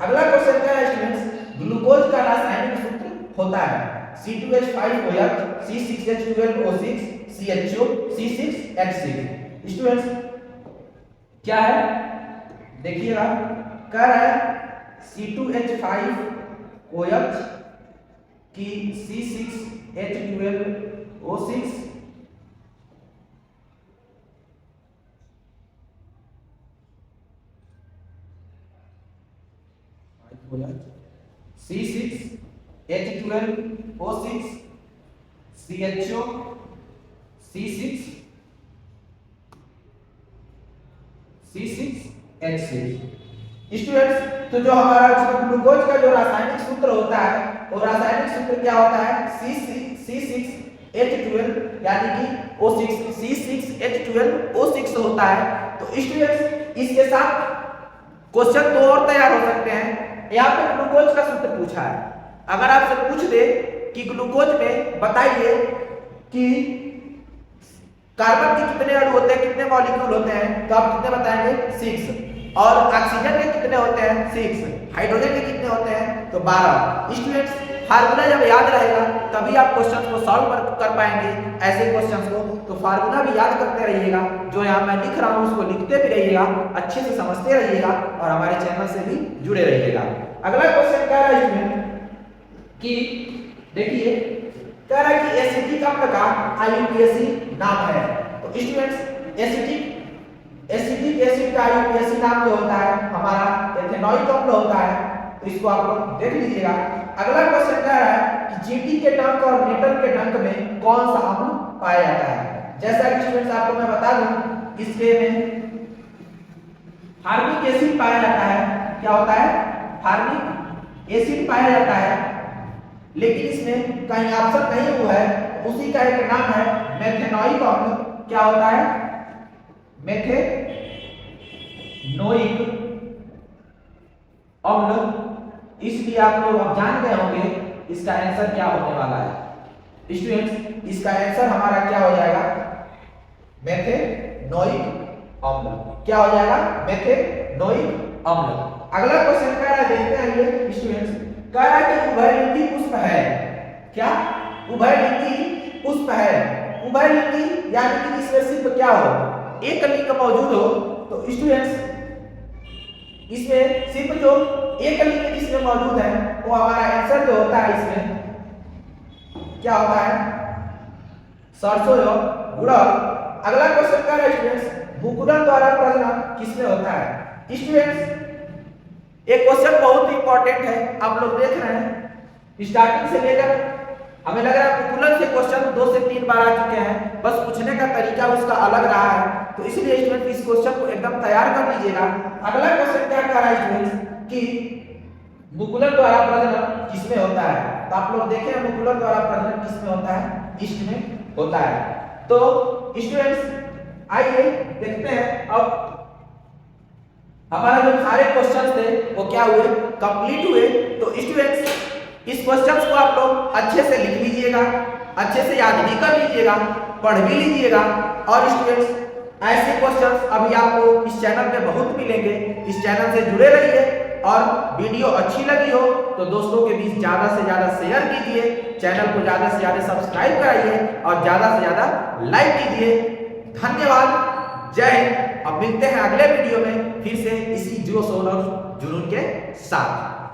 अगला क्वेश्चन क्या है स्टूडेंट्स, ग्लूकोज का रासायनिक सूत्र होता है C2H5OH C6H12O6 CHO C6H6। Students क्या है देखिएगा, कह रहा है C2H5OH की C6H12O6 C6H12O6 CHO C6H6। Students तो जो हमारा ग्लूकोज का जो रासायनिक सूत्र होता है वो रासायनिक सूत्र क्या होता है, C6H12 यानी कि O6 C6H12O6 होता है। तो स्टूडेंट्स इसके साथ क्वेश्चन दो और तैयार हो सकते हैं। यहाँ पे ग्लूकोज का सूत्र पूछा है, अगर आपसे पूछ दे कि ग्लूकोज में बताइए कि कार्बन के कितने अणु होते हैं, कितने मॉलिक्यूल होते हैं, तो आप कितने बताएंगे, 6। और ऑक्सीजन के कितने होते हैं, 6। हाइड्रोजन के कितने होते हैं, तो 12। स्टूडेंट्स फार्मूला जब याद रहेगा तभी आप क्वेश्चन को सॉल्व कर पाएंगे। ऐसे क्वेश्चन को तो फार्मूला भी याद करते रहिएगा, जो यहाँ मैं लिख रहा हूँ उसको लिखते भी रहिएगा, अच्छे से समझते रहिएगा और हमारे चैनल से भी जुड़े रहिएगा। अगला क्वेश्चन क्या है इसमें कि देखिए, कह रहा है कि एसिटिक अम्ल का IUPAC नाम है। तो स्टूडेंट्स एसिटिक एसिड का IUPAC नाम जो होता है हमारा एथेनॉइक अम्ल होता है। तो इसको आप लोग देख लीजिएगा। अगला क्वेश्चन कह रहा है कि जीटी के डंक और नेटल के डंक में कौन सा अम्ल पाया जाता है। जैसा कि स्टूडेंट्स आपको मैं बता दूं, इसके में फार्मिक एसिड पाया जाता है। क्या होता है, फार्मिक एसिड पाया जाता है, लेकिन इसमें कहीं ऑप्शन नहीं हुआ है। उसी का एक नाम है मेथेनॉइक अम्ल। क्या होता है, मेथेनोइक अम्ल। इसलिए आप लोग अब जान गए होंगे इसका आंसर क्या होने वाला है। स्टूडेंट्स इसका आंसर हमारा क्या हो जाएगा, मेथेनोइक अम्ल। क्या हो जाएगा, मेथेनोइक अम्ल। अगला क्वेश्चन कह रहा है, देखते हैं ये स्टूडेंट्स, कह रहा है कि उभयलिंगी पुष्प है। क्या, उभयलिंगी पुष्प है। उभयलिंगी यानी कि इसमें सिर्फ क्या हो, एक लिंग मौजूद हो। तो स्टूडेंट्स इसमें सिर्फ जो एक लिंग इसमें मौजूद है वो हमारा आंसर जो होता है इसमें क्या होता है, सरसों गुड़हल। अगला क्वेश्चन क्या है स्टूडेंट्स, मुकुरन द्वारा प्रजनन किसमें होता है। स्टूडेंट्स एक क्वेश्चन बहुत इंपॉर्टेंट है, आप लोग देख रहे हैं स्टार्टिंग से लेकर हमें लग रहा है मुकुलन से क्वेश्चन 2 से 3 बार आ चुके हैं, बस पूछने का तरीका उसका अलग रहा है, तो इसलिए स्टूडेंट इस क्वेश्चन को एकदम तैयार कर लीजिएगा। अगला क्वेश्चन क्या कह रहा है स्टूडेंट कि मुकुलन द्वारा प्रजनन किसमें होता है? तो आप लोग देखें मुकुलन द्वारा प्रजनन किसमें होता है? ईस्ट में होता है। तो स्टूडेंट्स आइए देखते हैं अब हमारा जो सारे क्वेश्चंस थे वो क्या हुए, कंप्लीट हुए। तो स्टूडेंट्स इस क्वेश्चंस को आप लोग अच्छे से लिख लीजिएगा, अच्छे से याद भी कर लीजिएगा, पढ़ भी लीजिएगा। और स्टूडेंट्स ऐसे क्वेश्चंस अभी आपको इस चैनल पे बहुत मिलेंगे, इस चैनल से जुड़े रहिए। और वीडियो अच्छी लगी हो तो दोस्तों के बीच ज्यादा से ज्यादा शेयर कीजिए, चैनल को ज्यादा से ज्यादा सब्सक्राइब कराइए और ज्यादा से ज्यादा लाइक कीजिए। धन्यवाद, जय हिंद। अब मिलते हैं अगले वीडियो में फिर से इसी जोश और जुनून के साथ।